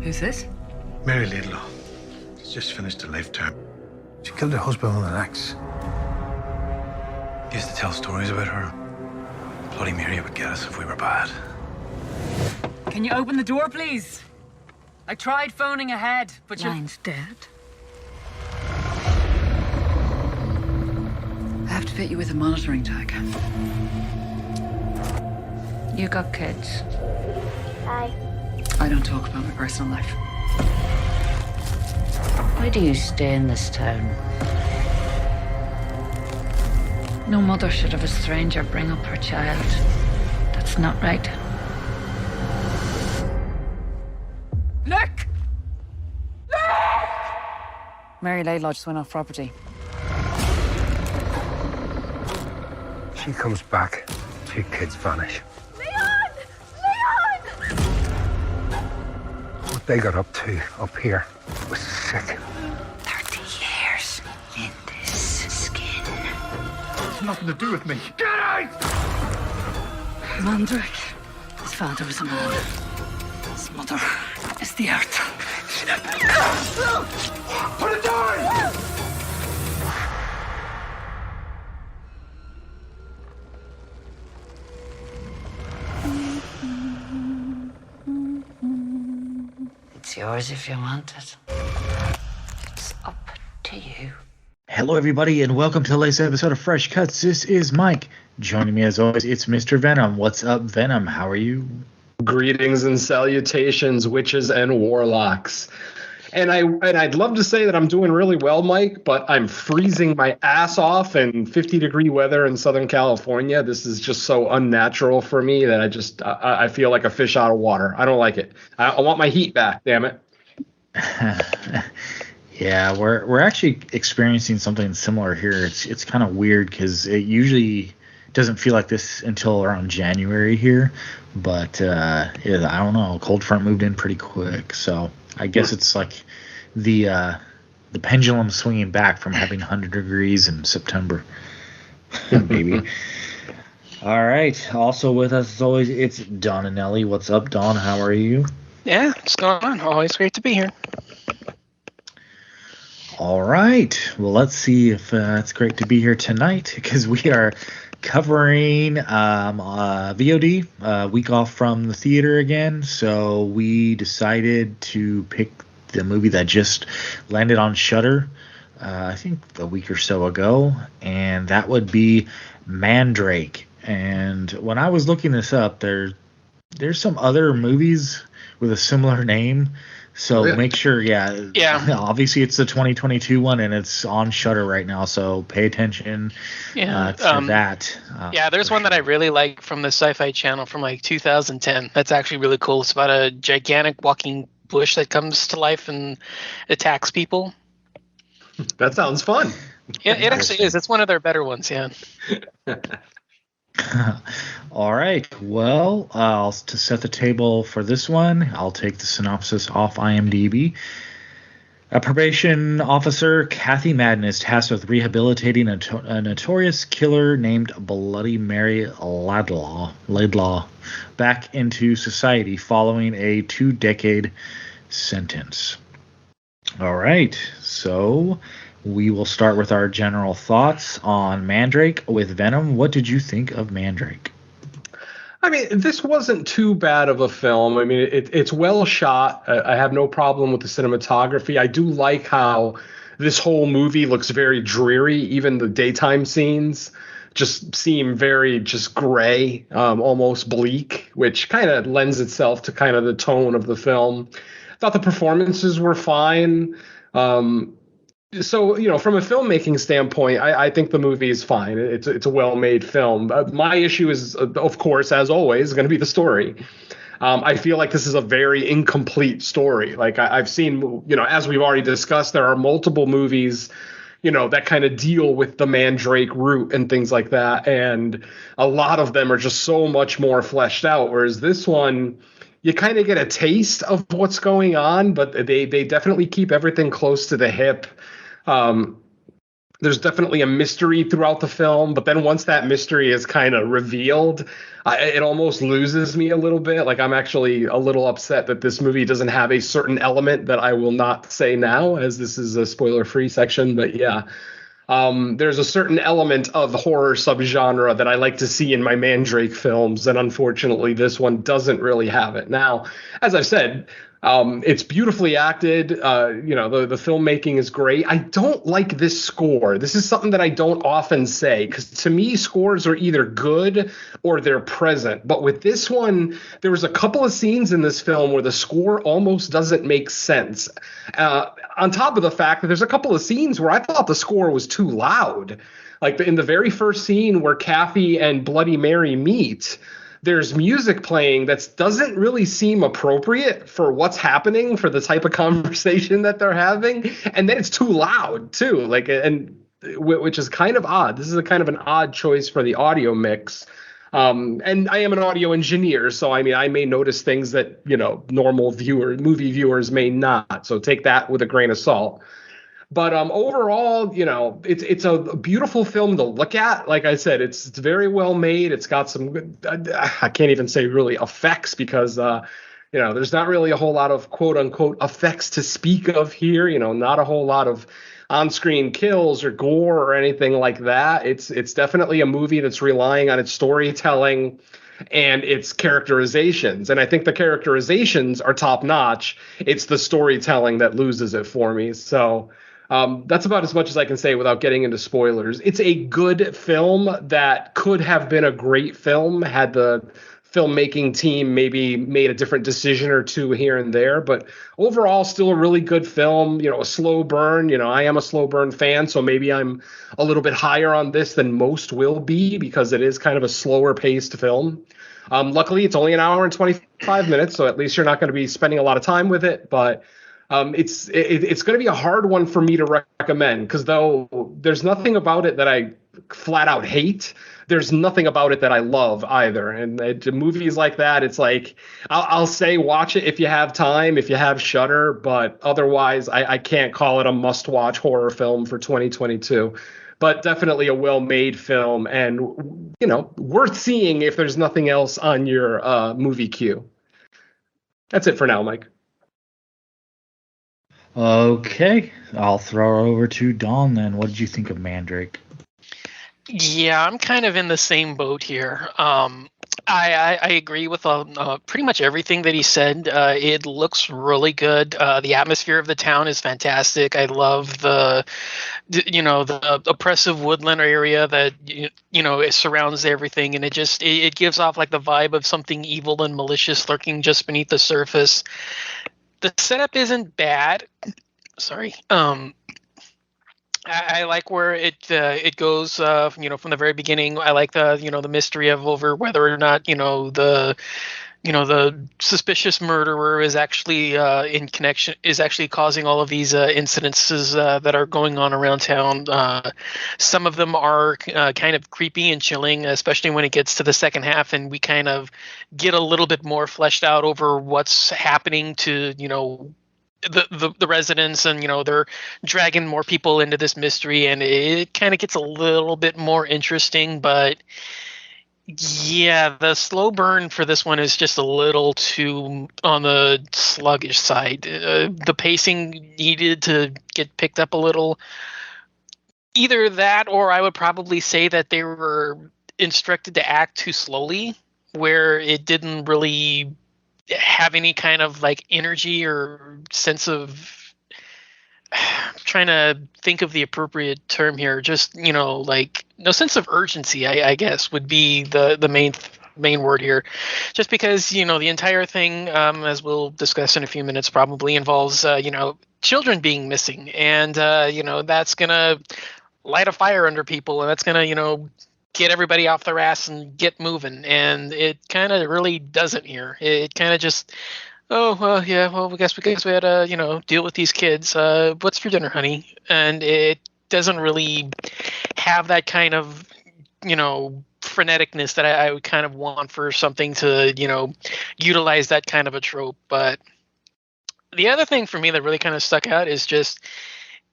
Who's this? Mary Laidlaw. She's just finished a life term. She killed her husband with an axe. Used to tell stories about her. Bloody Mary would get us if we were bad. Can you open the door, please? I tried phoning ahead, but your Line's dead. I have to fit you with a monitoring tag. You got kids. Hi. I don't talk about my personal life. Why do you stay in this town? No mother should have a stranger bring up her child. That's not right. Look! Mary Laidlaw just went off property. She comes back. 2 kids vanish. Leon! Leon! What they got up to up here was sick. 30 years in this skin. It's nothing to do with me. Get out! Mandrake. His father was a man. His mother is the earth. Put it down! It's yours if you want it. It's up to you. Hello, everybody, and welcome to the latest episode of Fresh Cuts. This is Mike. Joining me, as always, it's Mr. Venom. What's up, Venom? How are you? Greetings and salutations, witches and warlocks. And I'd love to say that I'm doing really well, Mike, but I'm freezing my ass off in 50-degree weather in Southern California. This is just so unnatural for me that I feel like a fish out of water. I don't like it. I want my heat back, damn it. Yeah, we're actually experiencing something similar here. It's kind of weird because it usually doesn't feel like this until around January here, but I don't know. Cold front moved in pretty quick, so I guess it's like the pendulum swinging back from having 100 degrees in September. Maybe. All right. Also with us as always, it's Don and Ellie. What's up, Don? How are you? Yeah, what's going on? Always great to be here. All right. Well, let's see if it's great to be here tonight because we are covering VOD, week off from the theater again. So we decided to pick the movie that just landed on Shudder, I think a week or so ago, and that would be Mandrake. And when I was looking this up, there's some other movies with a similar name. So make sure, yeah. Obviously, it's the 2022 one, and it's on Shudder right now. So pay attention to that. There's one that I really like from the Sci-Fi Channel from like 2010. That's actually really cool. It's about a gigantic walking bush that comes to life and attacks people. That sounds fun. Yeah, it actually is. It's one of their better ones. Yeah. All right. Well, to set the table for this one, I'll take the synopsis off IMDb. A probation officer, Kathy Madden, is tasked with rehabilitating a notorious killer named Bloody Mary Laidlaw back into society following a 2-decade sentence. All right. So we will start with our general thoughts on Mandrake with Venom. What did you think of Mandrake? I mean, this wasn't too bad of a film. I mean, it's well shot. I have no problem with the cinematography. I do like how this whole movie looks very dreary. Even the daytime scenes just seem very just gray, almost bleak, which kind of lends itself to kind of the tone of the film. I thought the performances were fine. So, from a filmmaking standpoint, I think the movie is fine. It's a well-made film. My issue is, of course, as always, going to be the story. I feel like this is a very incomplete story. Like I've seen, as we've already discussed, there are multiple movies, that kind of deal with the Mandrake route and things like that. And a lot of them are just so much more fleshed out. Whereas this one, you kind of get a taste of what's going on, but they definitely keep everything close to the hip. There's definitely a mystery throughout the film, but then once that mystery is kind of revealed, it almost loses me a little bit. Like, I'm actually a little upset that this movie doesn't have a certain element that I will not say now, as this is a spoiler-free section. But yeah, there's a certain element of horror subgenre that I like to see in my Mandrake films, and unfortunately, this one doesn't really have it. Now, as I've said, it's beautifully acted. The filmmaking is great. I don't like this score. This is something that I don't often say, because to me, scores are either good or they're present. But with this one, there was a couple of scenes in this film where the score almost doesn't make sense. On top of the fact that there's a couple of scenes where I thought the score was too loud. Like in the very first scene where Kathy and Bloody Mary meet, there's music playing that doesn't really seem appropriate for what's happening, for the type of conversation that they're having. And then it's too loud too, which is kind of odd. This is a kind of an odd choice for the audio mix. And I am an audio engineer, so I mean, I may notice things that, normal movie viewers may not. So take that with a grain of salt. But overall, it's a beautiful film to look at. Like I said, it's very well made. It's got some good, I can't even say really effects, because there's not really a whole lot of quote unquote effects to speak of here. Not a whole lot of on-screen kills or gore or anything like that. It's definitely a movie that's relying on its storytelling and its characterizations. And I think the characterizations are top notch. It's the storytelling that loses it for me. So that's about as much as I can say without getting into spoilers. It's a good film that could have been a great film had the filmmaking team maybe made a different decision or two here and there. But overall, still a really good film. A slow burn. I am a slow burn fan, so maybe I'm a little bit higher on this than most will be, because it is kind of a slower paced film. Luckily, it's only an hour and 25 minutes, so at least you're not going to be spending a lot of time with it. But it's going to be a hard one for me to recommend, because though there's nothing about it that I flat out hate, there's nothing about it that I love either. And movies like that, it's like, I'll say watch it if you have time, if you have Shudder, but otherwise I can't call it a must-watch horror film for 2022. But definitely a well-made film, and worth seeing if there's nothing else on your movie queue. That's it for now, Mike. Okay, I'll throw over to Dawn then. What did you think of Mandrake? Yeah, I'm kind of in the same boat here. I agree with pretty much everything that he said. It looks really good. The atmosphere of the town is fantastic. I love the oppressive woodland area that it surrounds everything, and it gives off like the vibe of something evil and malicious lurking just beneath the surface. The setup isn't bad. Sorry. I like where it goes. From the very beginning. I like the mystery of over whether or not the suspicious murderer is actually causing all of these incidences that are going on around town. Some of them are kind of creepy and chilling, especially when it gets to the second half and we kind of get a little bit more fleshed out over what's happening to the residents, and they're dragging more people into this mystery, and it kind of gets a little bit more interesting. But yeah, the slow burn for this one is just a little too on the sluggish side. The pacing needed to get picked up a little. Either that, or I would probably say that they were instructed to act too slowly, where it didn't really have any kind of like energy or sense of trying to think of the appropriate term here. Just like no sense of urgency, I guess would be the main word here. Just because the entire thing, as we'll discuss in a few minutes, probably involves children being missing, and that's gonna light a fire under people, and that's gonna get everybody off their ass and get moving. And it kind of really doesn't here. It kind of just, oh, well, yeah, well, we guess we had to, deal with these kids. What's for dinner, honey? And it doesn't really have that kind of, freneticness that I would kind of want for something to, utilize that kind of a trope. But the other thing for me that really kind of stuck out is just,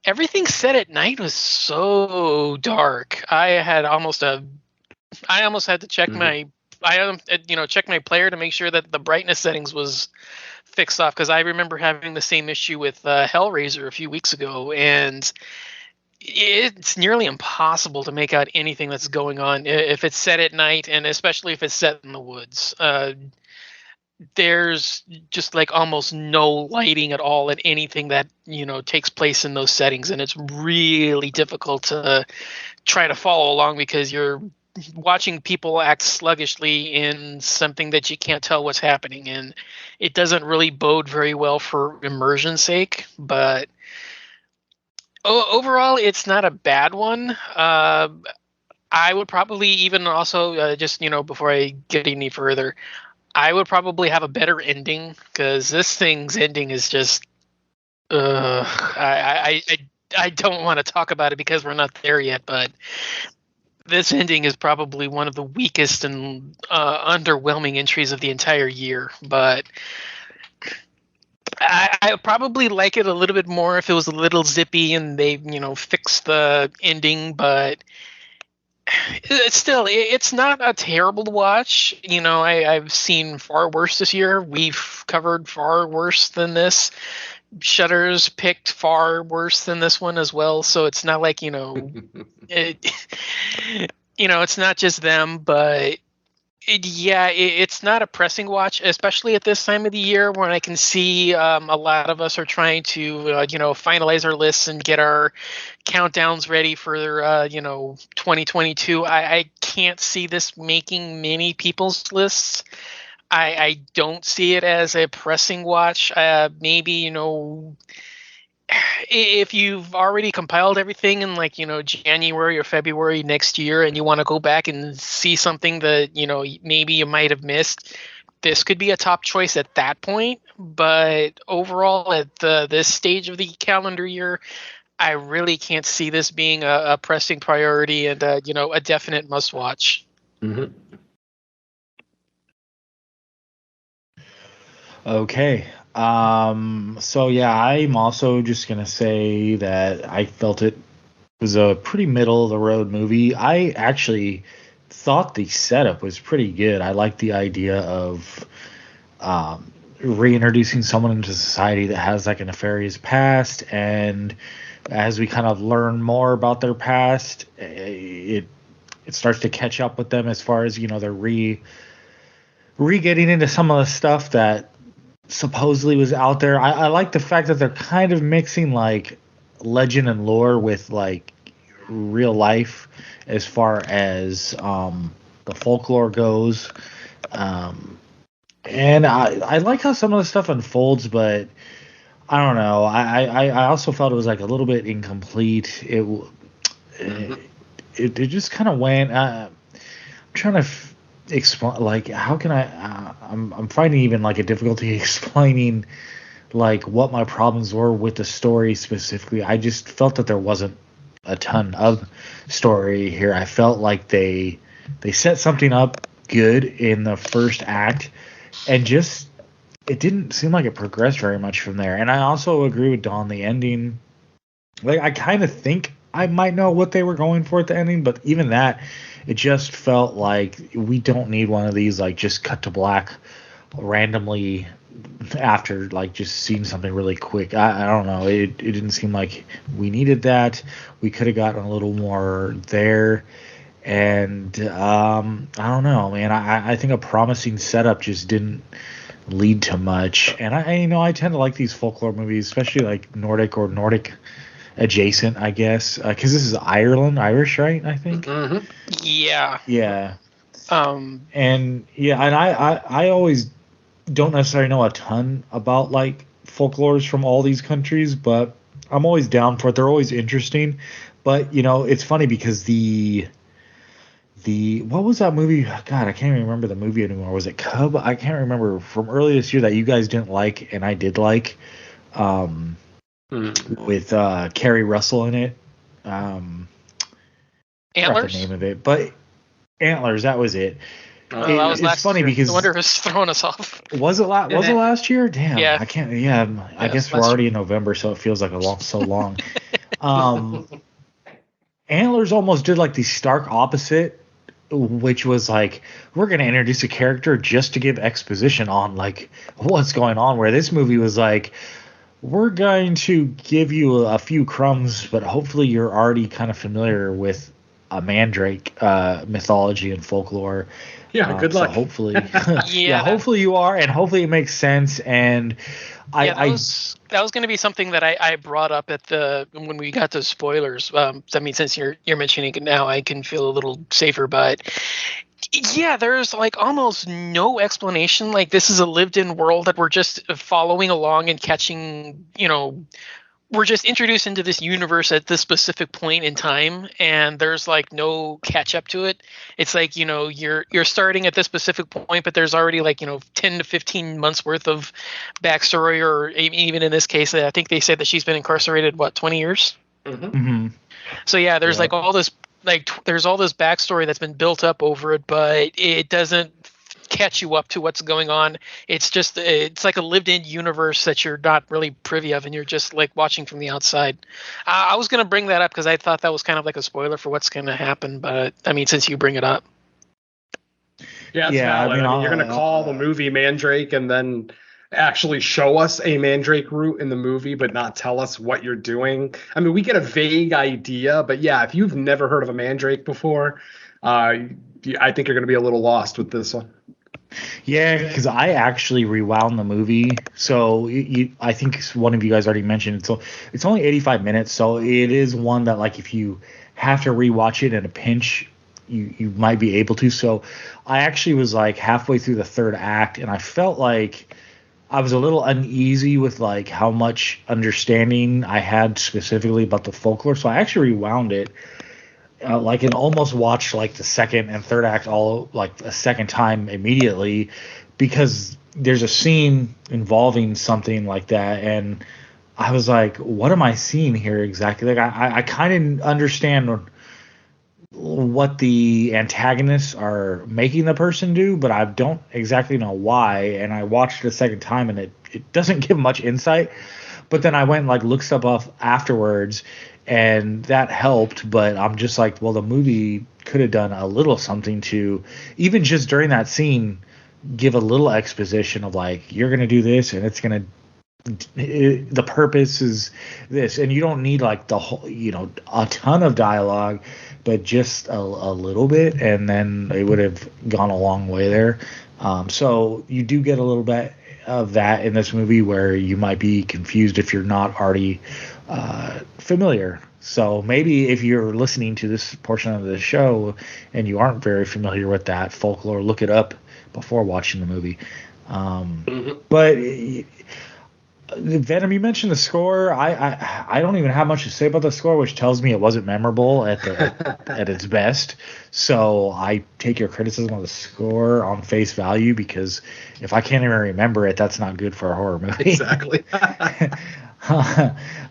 everything set at night was so dark. I almost had to check check my player to make sure that the brightness settings was fixed off, because I remember having the same issue with Hellraiser a few weeks ago, and it's nearly impossible to make out anything that's going on if it's set at night, and especially if it's set in the woods. There's just like almost no lighting at all at anything that takes place in those settings, and it's really difficult to try to follow along because you're watching people act sluggishly in something that you can't tell what's happening, and it doesn't really bode very well for immersion's sake. But overall, it's not a bad one. I would probably even also just before I get any further, I would probably have a better ending, because this thing's ending is just I don't want to talk about it because we're not there yet, but this ending is probably one of the weakest and underwhelming entries of the entire year. But I probably like it a little bit more if it was a little zippy and they fixed the ending, but it's not a terrible watch. I've seen far worse this year. We've covered far worse than this. Shudder's picked far worse than this one as well, so it's not like it's not just them, but it's not a pressing watch, especially at this time of the year when I can see a lot of us are trying to finalize our lists and get our countdowns ready for 2022. I can't see this making many people's lists. I don't see it as a pressing watch. Maybe if you've already compiled everything in January or February next year, and you want to go back and see something that maybe you might have missed, this could be a top choice at that point. But overall, at this stage of the calendar year, I really can't see this being a pressing priority and a definite must watch. Mm-hmm. Okay. So yeah, I'm also just gonna say that I felt it was a pretty middle of the road movie. I actually thought the setup was pretty good. I like the idea of reintroducing someone into society that has like a nefarious past, and as we kind of learn more about their past, it starts to catch up with them as far as they're re-getting into some of the stuff that supposedly was out there. I like the fact that they're kind of mixing like legend and lore with like real life as far as the folklore goes. And I like how some of the stuff unfolds, but I don't know. I also felt it was like a little bit incomplete. It just kind of went. I'm trying to explain, like, how can I'm finding even like a difficulty explaining like what my problems were with the story specifically. I just felt that there wasn't a ton of story here. I felt like they set something up good in the first act, and just it didn't seem like it progressed very much from there. And I also agree with Dawn, the ending, like, I kind of think I might know what they were going for at the ending, but even that, it just felt like we don't need one of these like just cut to black randomly after like just seeing something really quick. I don't know. It didn't seem like we needed that. We could have gotten a little more there. And I don't know, man. I think a promising setup just didn't lead to much. And I tend to like these folklore movies, especially like Nordic or Nordic adjacent, I guess, because this is Irish, right? I think. Mm-hmm. Yeah. Yeah. And I always don't necessarily know a ton about like folklores from all these countries, but I'm always down for it. They're always interesting. But it's funny because the what was that movie? God, I can't even remember the movie anymore. Was it Cub? I can't remember, from earlier this year that you guys didn't like and I did like. With Kerry Russell in it. Antlers? The name of it, but Antlers, that was it. That was it's funny year. because I wonder if it's throwing us off. Was it last year? Damn, yeah. I can't. Yeah, I guess we're already in November, so it feels like so long. Um, Antlers almost did like the stark opposite, which was like, we're going to introduce a character just to give exposition on like what's going on, where this movie was like, we're going to give you a few crumbs, but hopefully you're already kind of familiar with a Mandrake mythology and folklore. Yeah, good luck. So hopefully, Yeah. hopefully you are, and hopefully it makes sense. And That was going to be something that I brought up at when we got to spoilers. I mean, since you're mentioning it now, I can feel a little safer. But yeah, there's like almost no explanation. Like, this is a lived-in world that we're just following along and catching. We're just introduced into this universe at this specific point in time, and there's like no catch up to it. It's like, you're starting at this specific point, but there's already like 10 to 15 months worth of backstory, or even in this case, I think they said that she's been incarcerated 20 years. Mhm. So yeah, there's like all this there's all this backstory that's been built up over it, but it doesn't catch you up to what's going on. It's like a lived-in universe that you're not really privy of, and you're just like watching from the outside. I was going to bring that up because I thought that was kind of like a spoiler for what's going to happen, but I mean, since you bring it up. Yeah, it's valid. I mean, you're going to call the movie Mandrake and then actually show us a Mandrake route in the movie, but not tell us what you're doing. I mean, we get a vague idea, but yeah, if you've never heard of a Mandrake before, I think you're going to be a little lost with this one. Yeah, because I actually rewound the movie. So I think one of you guys already mentioned it. It's only 85 minutes, so it is one that like if you have to rewatch it in a pinch, you might be able to. So I actually was like halfway through the third act, and I felt like I was a little uneasy with like how much understanding I had specifically about the folklore. So I actually rewound it. And almost watched like the second and third act all like a second time immediately, because there's a scene involving something like that, and I was like, what am I seeing here exactly? Like I kind of understand what the antagonists are making the person do, but I don't exactly know why. And I watched it a second time, and it doesn't give much insight. But then I went and like looked stuff up afterwards, and that helped. But I'm just like, well, the movie could have done a little something to, even just during that scene, give a little exposition of like, you're gonna do this, and it's gonna, the purpose is this, and you don't need like the whole, a ton of dialogue, but just a little bit, and then it would have gone a long way there. So you do get a little bit of that in this movie, where you might be confused if you're not already familiar. So maybe if you're listening to this portion of the show and you aren't very familiar with that folklore, look it up before watching the movie. But Venom, you mentioned the score. I don't even have much to say about the score, which tells me it wasn't memorable at its best. So I take your criticism of the score on face value, because if I can't even remember it, that's not good for a horror movie. Exactly.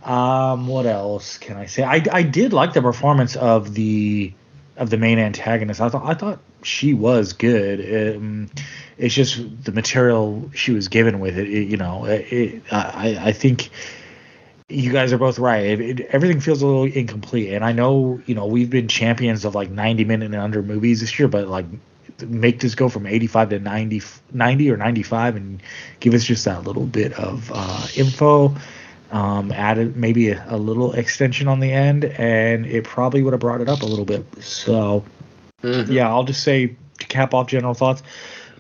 What else can I say? I did like the performance of the main antagonist. I thought she was good. It's just the material she was given with it. I think you guys are both right. Everything feels a little incomplete. And I know, we've been champions of like 90-minute and under movies this year, but like make this go from 85 to 90 or 95 and give us just that little bit of info. Added maybe a little extension on the end, and it probably would have brought it up a little bit. So, yeah, I'll just say, to cap off general thoughts,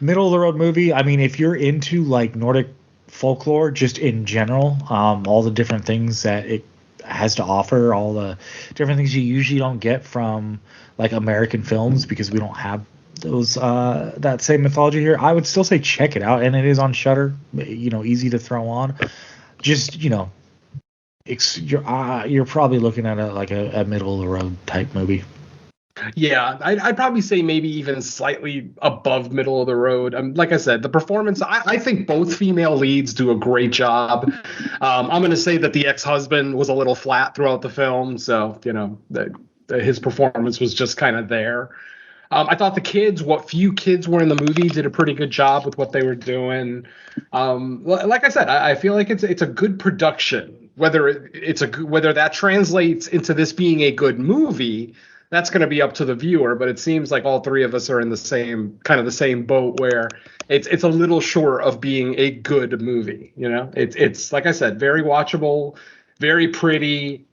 middle of the road movie. I mean, if you're into like Nordic folklore, just in general, all the different things that it has to offer, all the different things you usually don't get from like American films, because we don't have those that same mythology here, I would still say check it out. And it is on Shudder, easy to throw on. Just you're probably looking at a middle of the road type movie. Yeah, I'd probably say maybe even slightly above middle of the road. Like I said, the performance, I think both female leads do a great job. I'm going to say that the ex-husband was a little flat throughout the film, so his performance was just kind of there. I thought the kids, what few kids were in the movie, did a pretty good job with what they were doing. Like I said, I feel like it's a good production. Whether that translates into this being a good movie, that's going to be up to the viewer. But it seems like all three of us are in the same boat where it's a little short of being a good movie. It's like I said, very watchable, very pretty,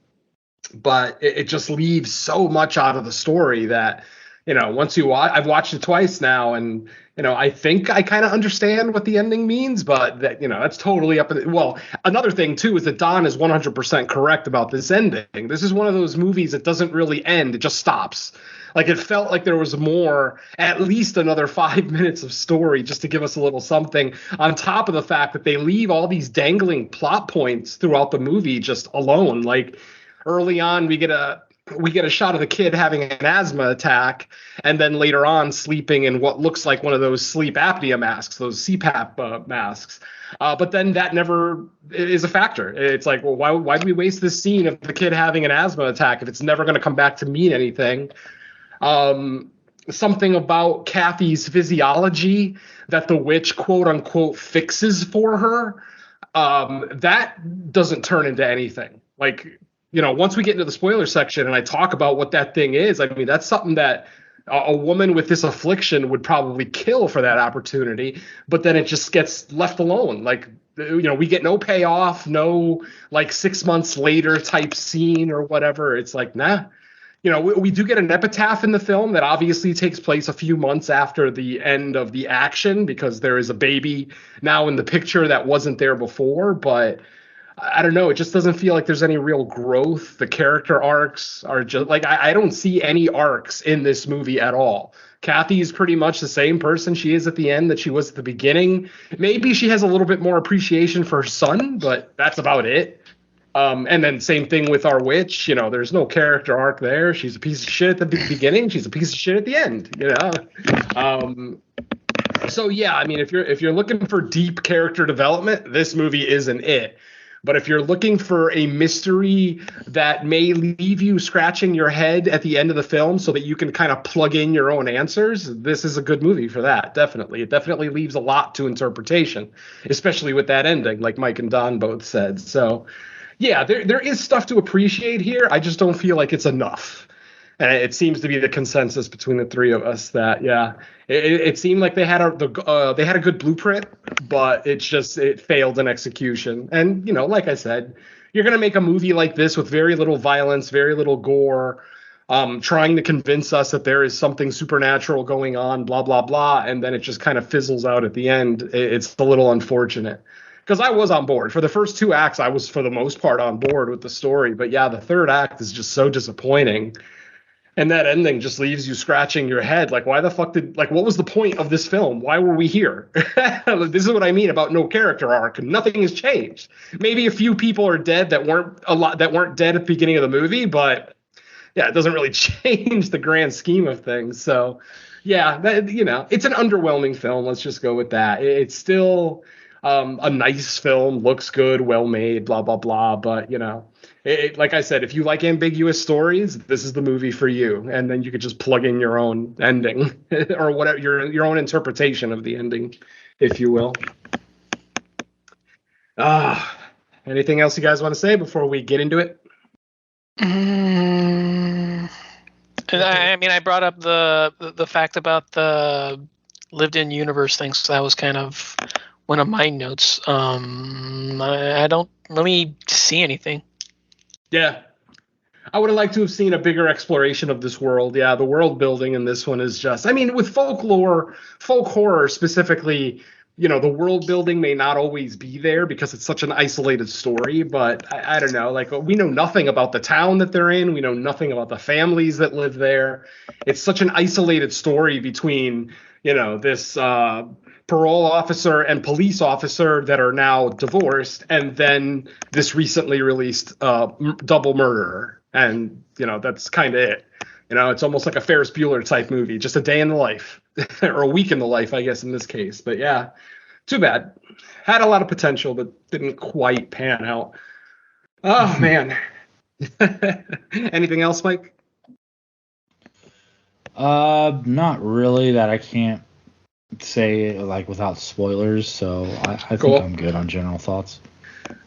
but it just leaves so much out of the story that, once you watch, I've watched it twice now, and I think I kind of understand what the ending means, but that's totally up. Well, another thing too is that Don is 100% correct about this ending. This is one of those movies that doesn't really end; it just stops. Like, it felt like there was more, at least another 5 minutes of story just to give us a little something, on top of the fact that they leave all these dangling plot points throughout the movie just alone. Like, early on, we get a shot of the kid having an asthma attack, and then later on sleeping in what looks like one of those sleep apnea masks, those CPAP masks. But then that never is a factor. It's like, well, why do we waste this scene of the kid having an asthma attack if it's never going to come back to mean anything? Something about Kathy's physiology that the witch, quote unquote, fixes for her, that doesn't turn into anything. Like, once we get into the spoiler section and I talk about what that thing is, I mean, that's something that a woman with this affliction would probably kill for that opportunity, but then it just gets left alone. Like, we get no payoff, no like 6 months later type scene or whatever. It's like, nah. We do get an epitaph in the film that obviously takes place a few months after the end of the action, because there is a baby now in the picture that wasn't there before. But I don't know. It just doesn't feel like there's any real growth. The character arcs are just like, I don't see any arcs in this movie at all. Kathy is pretty much the same person she is at the end that she was at the beginning. Maybe she has a little bit more appreciation for her son, but that's about it. And then same thing with our witch. There's no character arc there. She's a piece of shit at the beginning. She's a piece of shit at the end. So yeah, I mean, if you're looking for deep character development, this movie isn't it. But if you're looking for a mystery that may leave you scratching your head at the end of the film so that you can kind of plug in your own answers, this is a good movie for that. Definitely. It definitely leaves a lot to interpretation, especially with that ending, like Mike and Don both said. So yeah, there is stuff to appreciate here. I just don't feel like it's enough. And it seems to be the consensus between the three of us that, yeah, it seemed like they had a good blueprint, but it failed in execution. And, like I said, you're going to make a movie like this with very little violence, very little gore, trying to convince us that there is something supernatural going on, blah, blah, blah. And then it just kind of fizzles out at the end. It's a little unfortunate. Because I was on board. For the first two acts, I was, for the most part, on board with the story. But yeah, the third act is just so disappointing. And that ending just leaves you scratching your head. Like, why the fuck what was the point of this film? Why were we here? This is what I mean about no character arc. Nothing has changed. Maybe a few people are dead that weren't dead at the beginning of the movie. But yeah, it doesn't really change the grand scheme of things. So yeah, it's an underwhelming film. Let's just go with that. It's still a nice film, looks good, well made, blah, blah, blah. But, like I said, if you like ambiguous stories, this is the movie for you. And then you could just plug in your own ending or whatever, your own interpretation of the ending, if you will. Anything else you guys want to say before we get into it? I mean, I brought up the fact about the lived-in universe thing, so that was kind of one of my notes. I don't really see anything. Yeah. I would have liked to have seen a bigger exploration of this world. Yeah, the world building in this one is just, I mean, with folk horror specifically, the world building may not always be there because it's such an isolated story, but I don't know, like, we know nothing about the town that they're in. We know nothing about the families that live there. It's such an isolated story between, this parole officer and police officer that are now divorced, and then this recently released double murderer. And, that's kind of it. It's almost like a Ferris Bueller type movie, just a day in the life or a week in the life, I guess, in this case. But yeah, too bad. Had a lot of potential, but didn't quite pan out. Oh, man. Anything else, Mike? Not really that I can't say like without spoilers, so I Cool. think I'm good on general thoughts.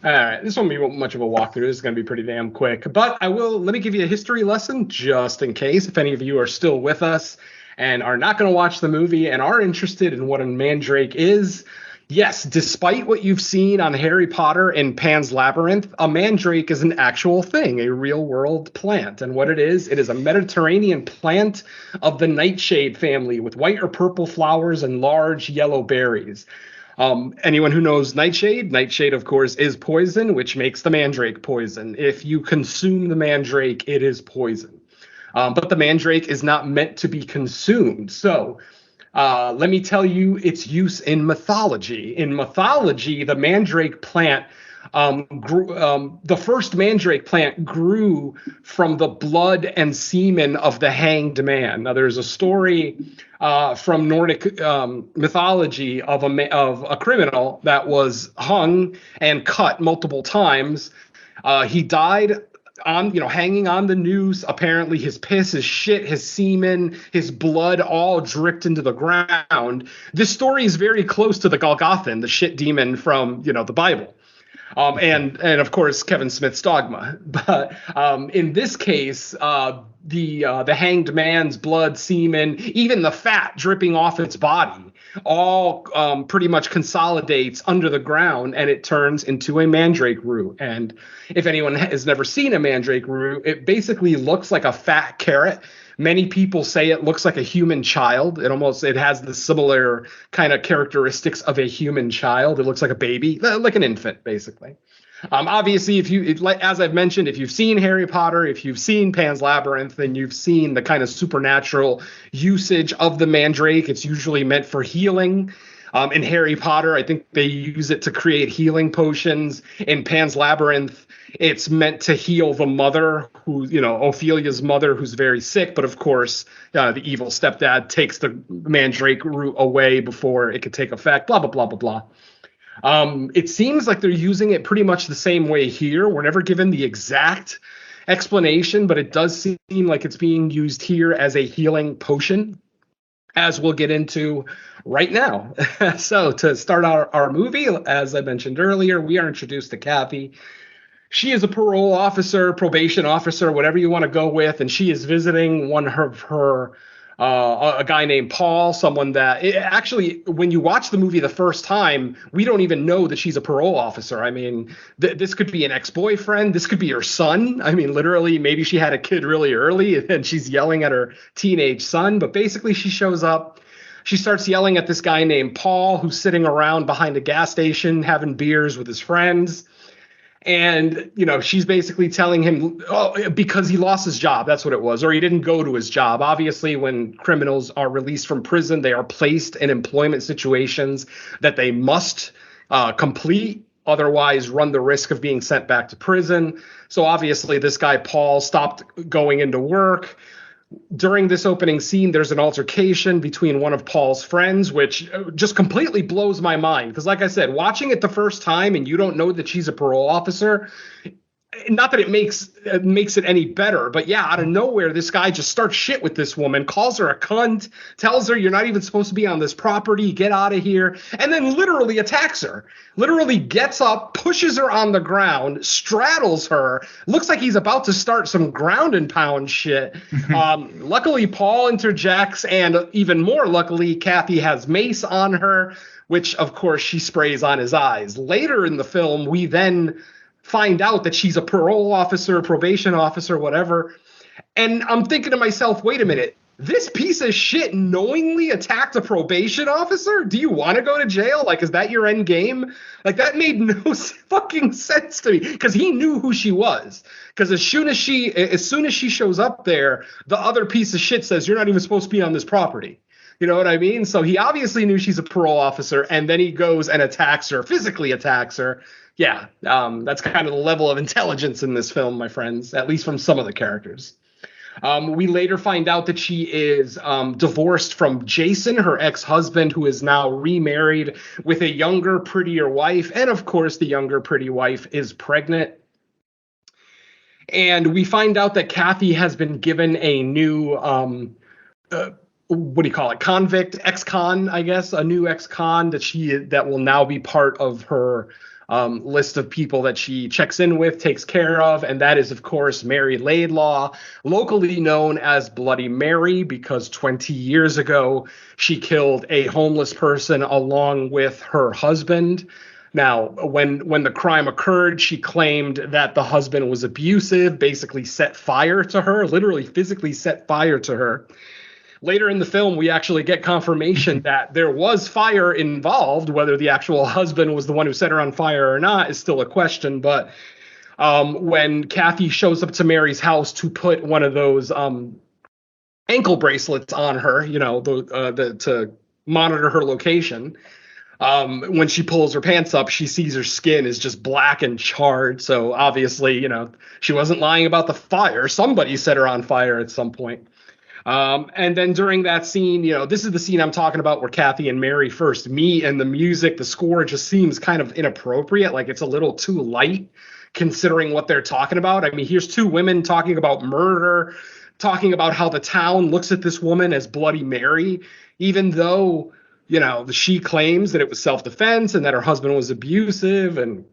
All right, this won't be much of a walkthrough. This is going to be pretty damn quick. But let me give you a history lesson just in case, if any of you are still with us and are not going to watch the movie and are interested in what a mandrake is. Yes, despite what you've seen on Harry Potter and Pan's Labyrinth, a mandrake is an actual thing, a real-world plant. And what it is a Mediterranean plant of the nightshade family with white or purple flowers and large yellow berries. Anyone who knows nightshade, of course, is poison, which makes the mandrake poison. If you consume the mandrake, it is poison. But the mandrake is not meant to be consumed. So let me tell you its use in mythology. In mythology, the mandrake plant the first mandrake plant grew from the blood and semen of the hanged man. Now, there's a story from Nordic mythology of a criminal that was hung and cut multiple times. He died hanging on the noose. Apparently his piss, his shit, his semen, his blood all dripped into the ground. This story is very close to the Golgothan, the shit demon from, the Bible. And of course, Kevin Smith's Dogma. But in this case, the hanged man's blood, semen, even the fat dripping off its body, all pretty much consolidates under the ground, and it turns into a mandrake root. And if anyone has never seen a mandrake root, it basically looks like a fat carrot. Many people say it looks like a human child. It has the similar kind of characteristics of a human child. It looks like a baby, like an infant, basically. Obviously, as I've mentioned, if you've seen Harry Potter, if you've seen Pan's Labyrinth, then you've seen the kind of supernatural usage of the mandrake. It's usually meant for healing. In Harry Potter, I think they use it to create healing potions. In Pan's Labyrinth, it's meant to heal the mother, Ophelia's mother, who's very sick. But of course, the evil stepdad takes the mandrake root away before it could take effect, blah, blah, blah, blah, blah. It seems like they're using it pretty much the same way here. We're never given the exact explanation, but it does seem like it's being used here as a healing potion, as we'll get into right now. So to start our movie, as I mentioned earlier, we are introduced to Kathy. She is a parole officer, probation officer, whatever you want to go with, and she is visiting one of her a guy named Paul, someone that actually, when you watch the movie the first time, we don't even know that she's a parole officer. I mean, this could be an ex-boyfriend. This could be her son. I mean, literally, maybe she had a kid really early and she's yelling at her teenage son. But basically, she shows up. She starts yelling at this guy named Paul, who's sitting around behind a gas station having beers with his friends. And, she's basically telling him, because he lost his job, that's what it was, or he didn't go to his job. Obviously, when criminals are released from prison, they are placed in employment situations that they must complete, otherwise run the risk of being sent back to prison. So obviously, this guy, Paul, stopped going into work. During this opening scene, there's an altercation between one of Paul's friends, which just completely blows my mind. Because like I said, watching it the first time and you don't know that she's a parole officer, not that it makes it any better, but yeah, out of nowhere, this guy just starts shit with this woman, calls her a cunt, tells her you're not even supposed to be on this property, get out of here, and then literally attacks her. Literally gets up, pushes her on the ground, straddles her, looks like he's about to start some ground and pound shit. Luckily, Paul interjects, and even more luckily, Kathy has mace on her, which, of course, she sprays on his eyes. Later in the film, we then find out that she's a parole officer, probation officer, whatever. And I'm thinking to myself, wait a minute, this piece of shit knowingly attacked a probation officer? Do you want to go to jail? Like, is that your end game? Like, that made no fucking sense to me, because he knew who she was. Because as soon as she shows up there, the other piece of shit says, you're not even supposed to be on this property. You know what I mean? So he obviously knew she's a parole officer, and then he goes and physically attacks her. Yeah, that's kind of the level of intelligence in this film, my friends, at least from some of the characters. We later find out that she is divorced from Jason, her ex-husband, who is now remarried with a younger, prettier wife. And of course, the younger, pretty wife is pregnant. And we find out that Kathy has been given a new what do you call it? Convict, ex-con, I guess, a new ex-con that will now be part of her list of people that she checks in with, takes care of, and that is, of course, Mary Laidlaw, locally known as Bloody Mary, because 20 years ago she killed a homeless person along with her husband. Now, when the crime occurred, she claimed that the husband was abusive, basically set fire to her, literally physically set fire to her. Later in the film, we actually get confirmation that there was fire involved. Whether the actual husband was the one who set her on fire or not is still a question. But when Kathy shows up to Mary's house to put one of those ankle bracelets on her, to monitor her location, when she pulls her pants up, she sees her skin is just black and charred. So obviously, she wasn't lying about the fire. Somebody set her on fire at some point. And then during that scene, this is the scene I'm talking about where Kathy and Mary first meet, and the music, the score just seems kind of inappropriate. Like it's a little too light considering what they're talking about. I mean, here's two women talking about murder, talking about how the town looks at this woman as Bloody Mary, even though, she claims that it was self-defense and that her husband was abusive and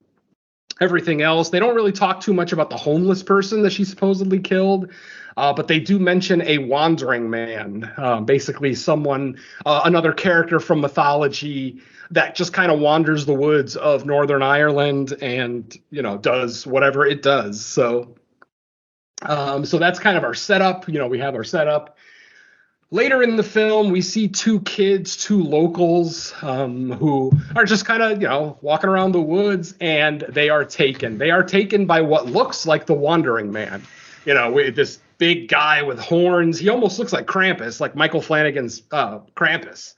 everything else. They don't really talk too much about the homeless person that she supposedly killed. But they do mention a wandering man, basically someone, another character from mythology that just kind of wanders the woods of Northern Ireland and, does whatever it does. So that's kind of our setup. We have our setup. Later in the film, we see two locals who are just kind of, walking around the woods, and they are taken. They are taken by what looks like the wandering man. This big guy with horns. He almost looks like Krampus, like Michael Flanagan's Krampus.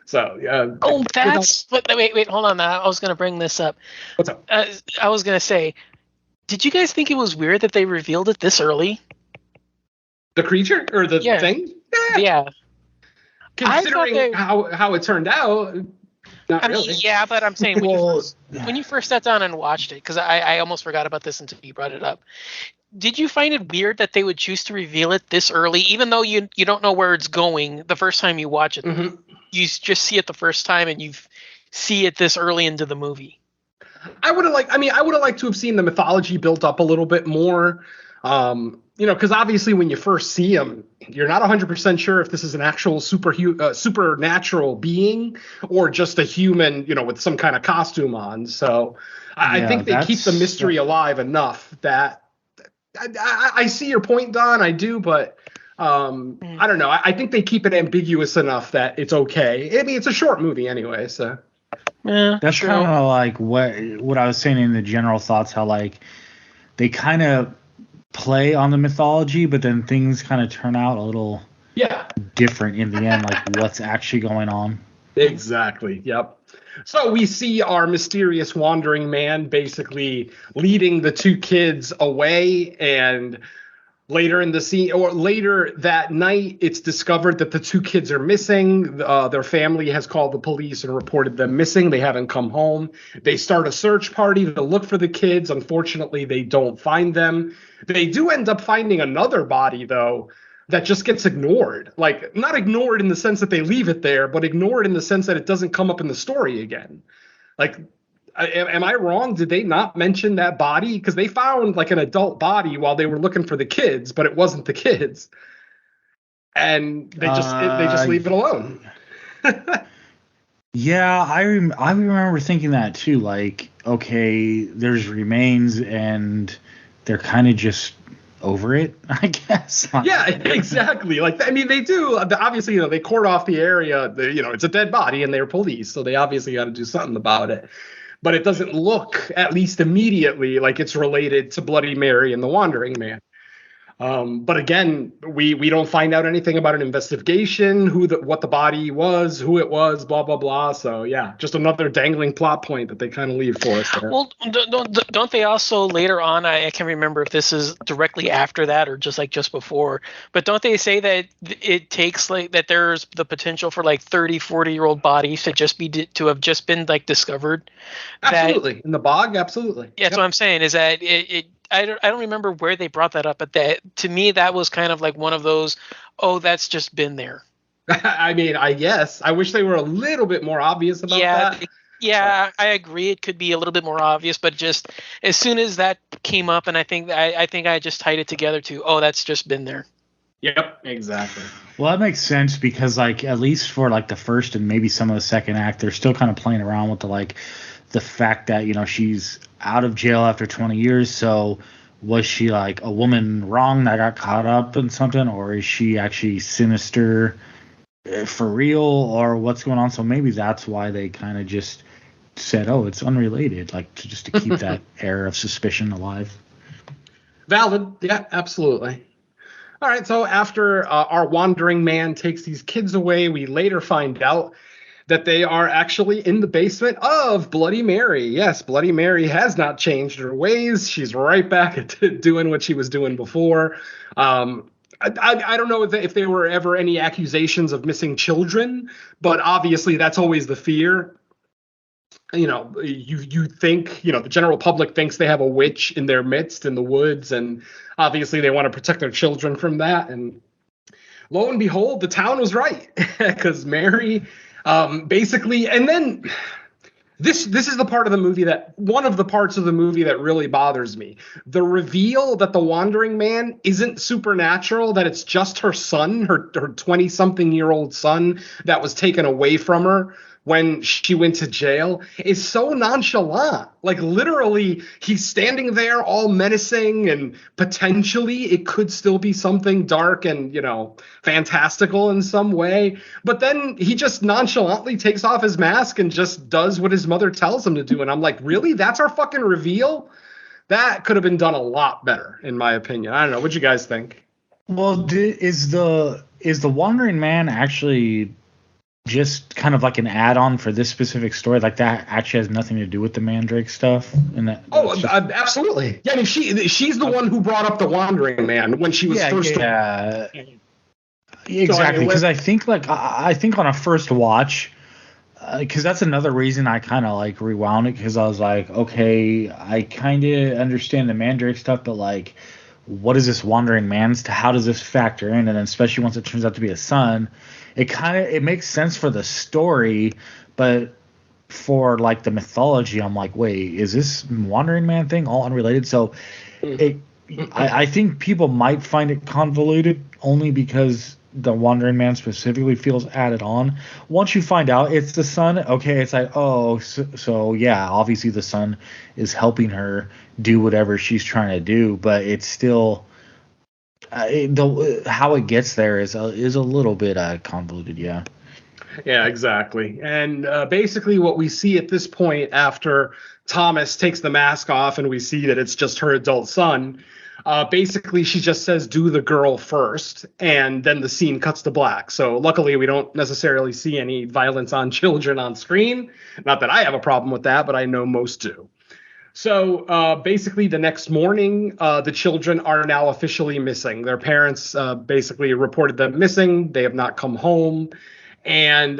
So, wait, hold on. I was going to bring this up. What's up? I was going to say, did you guys think it was weird that they revealed it this early? The creature or the thing? Yeah. Considering how it turned out. Really. Yeah, but I'm saying when you first sat down and watched it, because I almost forgot about this until you brought it up. Did you find it weird that they would choose to reveal it this early, even though you don't know where it's going the first time you watch it? Mm-hmm. You just see it the first time and you see it this early into the movie. I would have liked to have seen the mythology built up a little bit more. Because obviously when you first see him, you're not 100% sure if this is an actual supernatural being or just a human, with some kind of costume on. So I think they keep the mystery alive enough that I see your point, Don. I do, but I don't know. I think they keep it ambiguous enough that it's okay. I mean, it's a short movie anyway, so. Yeah, that's kind of like what I was saying in the general thoughts, how like they kind of play on the mythology, but then things kind of turn out a little different in the end, like what's actually going on. Exactly. Yep. So we see our mysterious wandering man basically leading the two kids away, and later in the scene, or later that night, it's discovered that the two kids are missing. Their family has called the police and reported them missing. They haven't come home. They start a search party to look for the kids. Unfortunately, they don't find them. They do end up finding another body, though, that just gets ignored. Like, not ignored in the sense that they leave it there, but ignored in the sense that it doesn't come up in the story again. Like, am I wrong? Did they not mention that body? Because they found like an adult body while they were looking for the kids, but it wasn't the kids. And they just leave it alone. Yeah, I remember thinking that too. Like, okay, there's remains and they're kind of just over it, I guess. Yeah, exactly. Like, I mean, they do. Obviously, they court off the area. It's a dead body and they're police, so they obviously got to do something about it. But it doesn't look, at least immediately, like it's related to Bloody Mary and the Wandering Man. But again, we don't find out anything about an investigation, what the body was, who it was, blah, blah, blah. So, yeah, just another dangling plot point that they kind of leave for us there. Well, don't they also later on, I can't remember if this is directly after that or just before, but don't they say that it takes like that there's the potential for like 30, 40-year-old bodies to have just been like discovered? Absolutely. In the bog, absolutely. Yeah, that's what I'm saying is that I don't remember where they brought that up, but that to me that was kind of like one of those, that's just been there. I mean, I guess. I wish they were a little bit more obvious about that. Yeah, I agree. It could be a little bit more obvious, but just as soon as that came up, and I think I just tied it together to, oh, that's just been there. Yep, exactly. Well, that makes sense because, like, at least for like the first and maybe some of the second act, they're still kind of playing around with the fact that, you know, she's out of jail after 20 years. So was she like a woman wrong that got caught up in something, or is she actually sinister for real, or what's going on? So maybe that's why they kind of just said, oh, it's unrelated, like just to keep that air of suspicion alive. Valid. Yeah, absolutely. All right, so after our wandering man takes these kids away, we later find out that they are actually in the basement of Bloody Mary. Yes, Bloody Mary has not changed her ways. She's right back at doing what she was doing before. I don't know if there were ever any accusations of missing children, but obviously that's always the fear. You know, you think, you know, the general public thinks they have a witch in their midst in the woods, and obviously they want to protect their children from that. And lo and behold, the town was right, because Mary basically, and then this is the part of the movie that, one of the parts of the movie that really bothers me. The reveal that the Wandering Man isn't supernatural, that it's just her son, her 20-something-year-old son that was taken away from her when she went to jail, is so nonchalant. Like, literally, he's standing there all menacing, and potentially it could still be something dark and, you know, fantastical in some way. But then he just nonchalantly takes off his mask and just does what his mother tells him to do. And I'm like, really? That's our fucking reveal? That could have been done a lot better, in my opinion. I don't know. What'd you guys think? Well, is the Wandering Man actually just kind of like an add-on for this specific story? Like, that actually has nothing to do with the Mandrake stuff? And that, absolutely. Yeah, I mean, she's the one who brought up the Wandering Man when she was first. Yeah, exactly. Because I think, like, I think on a first watch, because that's another reason I kind of like rewound it, because I was like, okay, I kind of understand the Mandrake stuff, but like, what is this Wandering Man's? How does this factor in? And then especially once it turns out to be a son, it makes sense for the story, but for like the mythology, I'm like, wait, is this Wandering Man thing all unrelated? So I think people might find it convoluted only because the Wandering Man specifically feels added on. Once you find out it's the son, okay, it's like, oh, so yeah, obviously the son is helping her do whatever she's trying to do, but it's still how it gets there is a little bit convoluted. Yeah exactly. And basically what we see at this point, after Thomas takes the mask off and we see that it's just her adult son, basically she just says, do the girl first, and then the scene cuts to black. So luckily we don't necessarily see any violence on children on screen. Not that I have a problem with that, but I know most do. So basically the next morning, the children are now officially missing. Their parents basically reported them missing. They have not come home. And,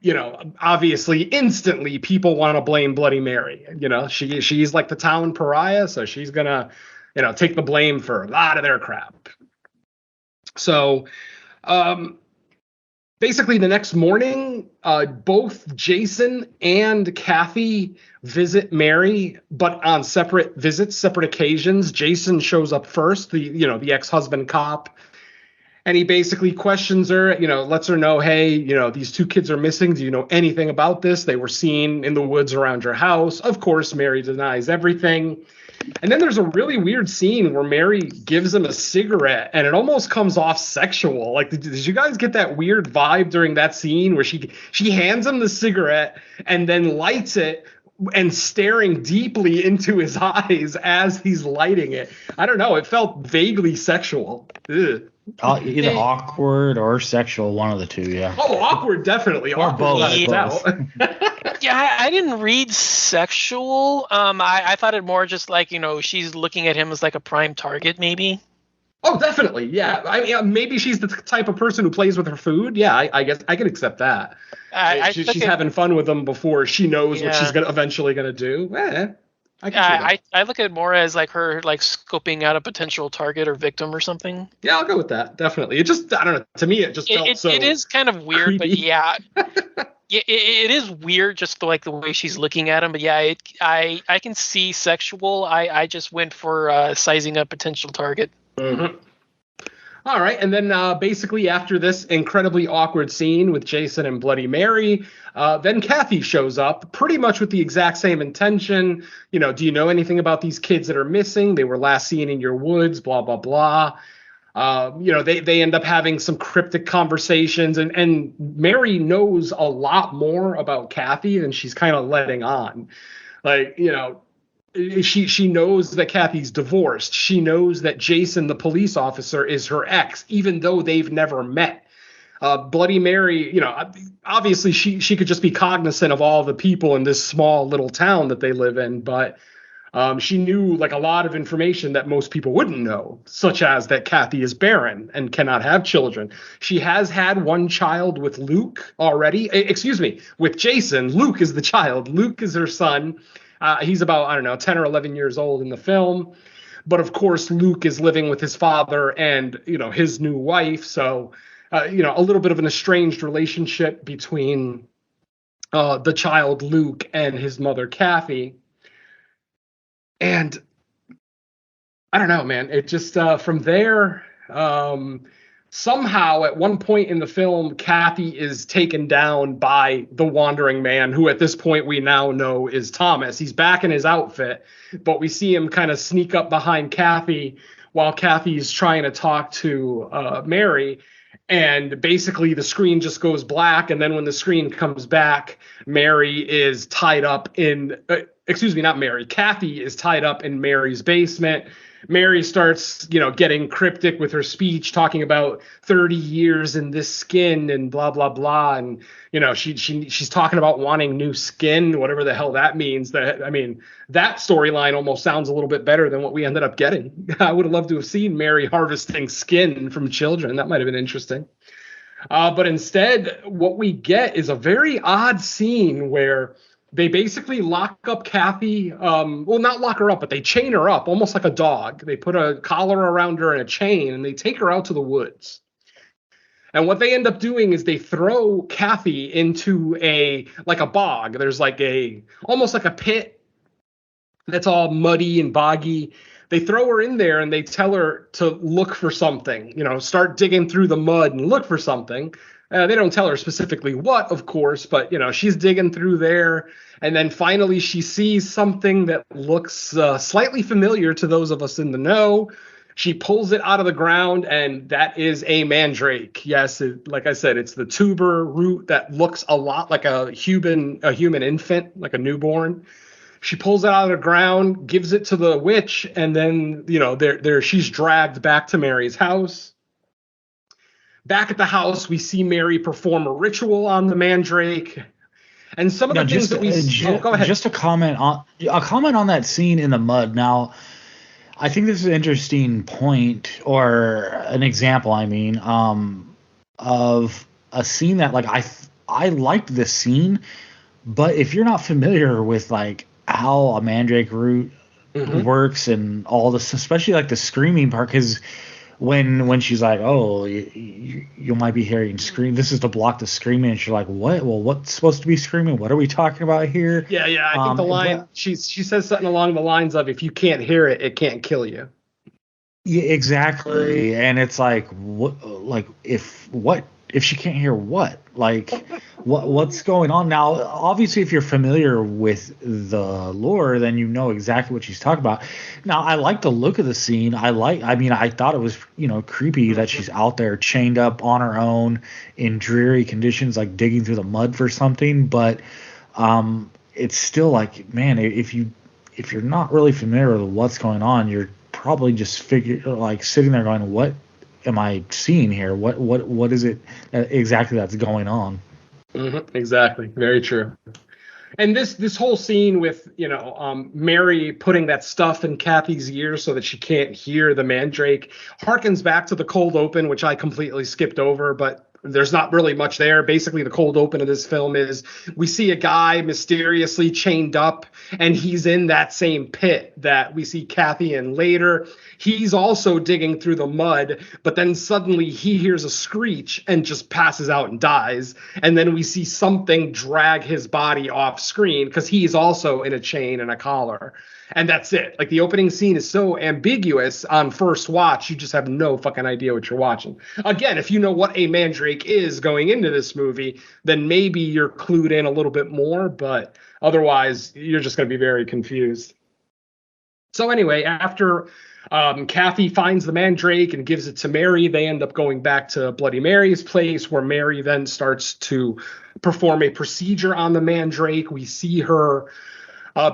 you know, obviously instantly people want to blame Bloody Mary. You know, she's like the town pariah, so she's going to, you know, take the blame for a lot of their crap. So basically the next morning, both Jason and Kathy visit Mary, but on separate visits, separate occasions. Jason shows up first, the ex-husband cop, and he basically questions her, you know, lets her know, hey, you know, these two kids are missing. Do you know anything about this? They were seen in the woods around your house. Of course, Mary denies everything. And then there's a really weird scene where Mary gives him a cigarette, and it almost comes off sexual. Like, did you guys get that weird vibe during that scene where she hands him the cigarette and then lights it and staring deeply into his eyes as he's lighting it? I don't know. It felt vaguely sexual. Ugh. Either awkward or sexual, one of the two, yeah. Oh, awkward, definitely. Or awkward, both. Yeah, I didn't read sexual. I thought it more just like, you know, she's looking at him as like a prime target, maybe. Oh, definitely, yeah. I mean, maybe she's the type of person who plays with her food. Yeah, I guess I can accept that. She's having fun with him before she knows what she's eventually gonna do. I can see that. I look at it more as like her like scoping out a potential target or victim or something. Yeah, I'll go with that. Definitely. It just, I don't know. To me, it just felt so It is kind of weird, but creepy. yeah, it is weird just like the way she's looking at him. But yeah, I can see sexual. I just went for sizing a potential target. Mm-hmm. All right, and then basically after this incredibly awkward scene with Jason and Bloody Mary, then Kathy shows up, pretty much with the exact same intention. You know, do you know anything about these kids that are missing? They were last seen in your woods, blah, blah, blah. You know, they end up having some cryptic conversations, and Mary knows a lot more about Kathy than she's kind of letting on. Like, you know, she knows that Kathy's divorced. She knows that Jason, the police officer, is her ex, even though they've never met. Bloody Mary, you know, obviously she could just be cognizant of all the people in this small little town that they live in, but she knew like a lot of information that most people wouldn't know, such as that Kathy is barren and cannot have children. She has had one child with Luke already. Excuse me, with Jason. Luke is the child. Luke is her son. He's about, I don't know, 10 or 11 years old in the film. But of course, Luke is living with his father and, you know, his new wife. So, you know, a little bit of an estranged relationship between the child Luke and his mother, Kathy. And I don't know, man. It just from there, somehow at one point in the film, Kathy is taken down by the wandering man, who at this point we now know is Thomas. He's back in his outfit, but we see him kind of sneak up behind Kathy while Kathy's trying to talk to Mary. And basically the screen just goes black. And then when the screen comes back, Mary is tied up in, excuse me, not Mary, Kathy is tied up in Mary's basement. Mary starts, you know, getting cryptic with her speech, talking about 30 years in this skin and blah, blah, blah. And, you know, she's talking about wanting new skin, whatever the hell that means. That, I mean, that storyline almost sounds a little bit better than what we ended up getting. I would have loved to have seen Mary harvesting skin from children. That might have been interesting. But instead, what we get is a very odd scene where they basically lock up Kathy. Well, not lock her up, but they chain her up almost like a dog. They put a collar around her and a chain, and they take her out to the woods. And what they end up doing is they throw Kathy into a bog. There's almost like a pit that's all muddy and boggy. They throw her in there and they tell her to look for something, you know, start digging through the mud and look for something. They don't tell her specifically what, of course, but, you know, she's digging through there. And then finally she sees something that looks slightly familiar to those of us in the know. She pulls it out of the ground, and that is a mandrake. Yes, like I said, it's the tuber root that looks a lot like a human infant, like a newborn. She pulls it out of the ground, gives it to the witch, and then, you know, she's dragged back to Mary's house. Back at the house, we see Mary perform a ritual on the mandrake. And some of the things that we go ahead. Just a comment on that scene in the mud. Now, I think this is an interesting point, or an example, I mean, of a scene that, like, I liked this scene, but if you're not familiar with, like, how a mandrake root works and all this, especially like the screaming part, because when she's like, oh, you might be hearing scream, this is to block the screaming, and she's like, what? Well, what's supposed to be screaming? What are we talking about here? Yeah, I think the line, she says something along the lines of, if you can't hear it, it can't kill you. Yeah, exactly. And it's like, if she can't hear what? Like, what's going on? Now, obviously, if you're familiar with the lore, then you know exactly what she's talking about. Now, I like the look of the scene. I thought it was, you know, creepy that she's out there chained up on her own in dreary conditions, like digging through the mud for something. But it's still like, man, if you're not really familiar with what's going on, you're probably just sitting there going, what am I seeing here? What is it exactly that's going on? Exactly. Very true. And this whole scene with, you know, Mary putting that stuff in Kathy's ears so that she can't hear the mandrake harkens back to the cold open, which I completely skipped over. But there's not really much there. Basically, the cold open of this film is we see a guy mysteriously chained up, and he's in that same pit that we see Kathy in later. He's also digging through the mud, but then suddenly he hears a screech and just passes out and dies. And then we see something drag his body off screen because he's also in a chain and a collar. And that's it. Like, the opening scene is so ambiguous on first watch, you just have no fucking idea what you're watching. Again, if you know what a Mandrake is going into this movie, then maybe you're clued in a little bit more, but otherwise you're just going to be very confused. So anyway, after Kathy finds the Mandrake and gives it to Mary, they end up going back to Bloody Mary's place, where Mary then starts to perform a procedure on the Mandrake. We see her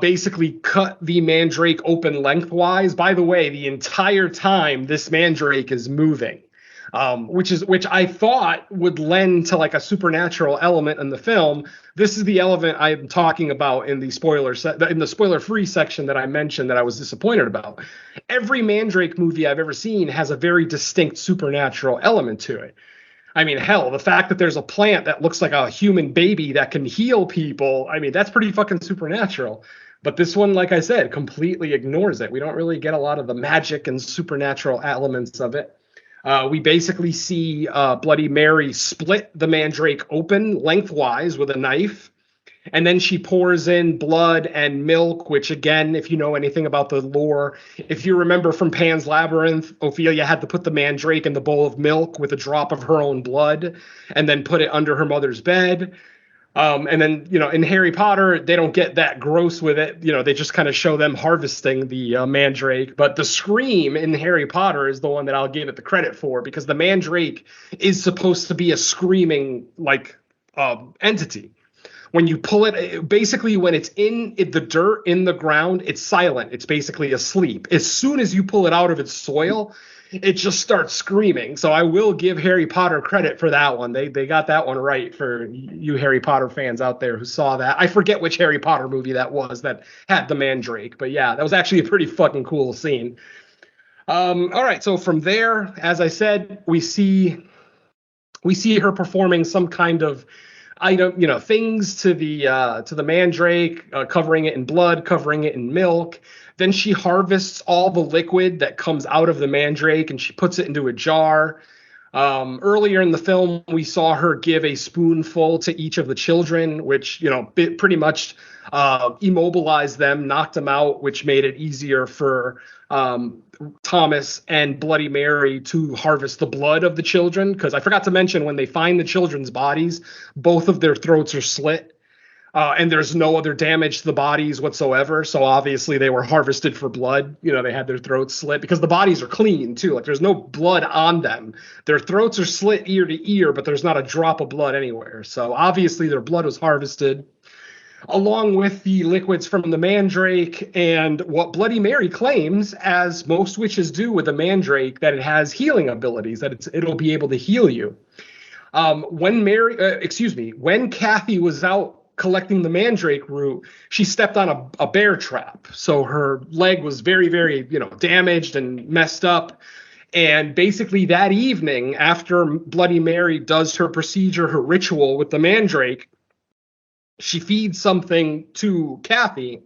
basically cut the Mandrake open lengthwise. By the way, the entire time this Mandrake is moving, which I thought would lend to like a supernatural element in the film. This is the element I'm talking about in the spoiler-free section that I mentioned that I was disappointed about. Every Mandrake movie I've ever seen has a very distinct supernatural element to it. I mean, hell, the fact that there's a plant that looks like a human baby that can heal people, I mean, that's pretty fucking supernatural. But this one, like I said, completely ignores it. We don't really get a lot of the magic and supernatural elements of it. We basically see Bloody Mary split the Mandrake open lengthwise with a knife. And then she pours in blood and milk, which, again, if you know anything about the lore, if you remember from Pan's Labyrinth, Ophelia had to put the Mandrake in the bowl of milk with a drop of her own blood and then put it under her mother's bed. And then, in Harry Potter, they don't get that gross with it. They just kind of show them harvesting the Mandrake. But the scream in Harry Potter is the one that I'll give it the credit for, because the Mandrake is supposed to be a screaming, entity. When you pull it, basically when it's in the dirt, in the ground, it's silent. It's basically asleep. As soon as you pull it out of its soil, it just starts screaming. So I will give Harry Potter credit for that one. They got that one right for you Harry Potter fans out there who saw that. I forget which Harry Potter movie that was that had the Mandrake. But yeah, that was actually a pretty fucking cool scene. All right, so from there, as I said, we see her performing some kind of things to the Mandrake, covering it in blood, covering it in milk. Then she harvests all the liquid that comes out of the Mandrake and she puts it into a jar. Earlier in the film, we saw her give a spoonful to each of the children, which, pretty much immobilized them, knocked them out, which made it easier for Thomas and Bloody Mary to harvest the blood of the children. Because I forgot to mention, when they find the children's bodies, both of their throats are slit. And there's no other damage to the bodies whatsoever. So obviously they were harvested for blood. They had their throats slit because the bodies are clean too. Like, there's no blood on them. Their throats are slit ear to ear, but there's not a drop of blood anywhere. So obviously their blood was harvested, along with the liquids from the Mandrake and what Bloody Mary claims, as most witches do with the Mandrake, that it has healing abilities, that it'll be able to heal you. When Kathy was out collecting the Mandrake root, she stepped on a bear trap. So her leg was very, very, damaged and messed up. And basically that evening, after Bloody Mary does her procedure, her ritual with the Mandrake, she feeds something to Kathy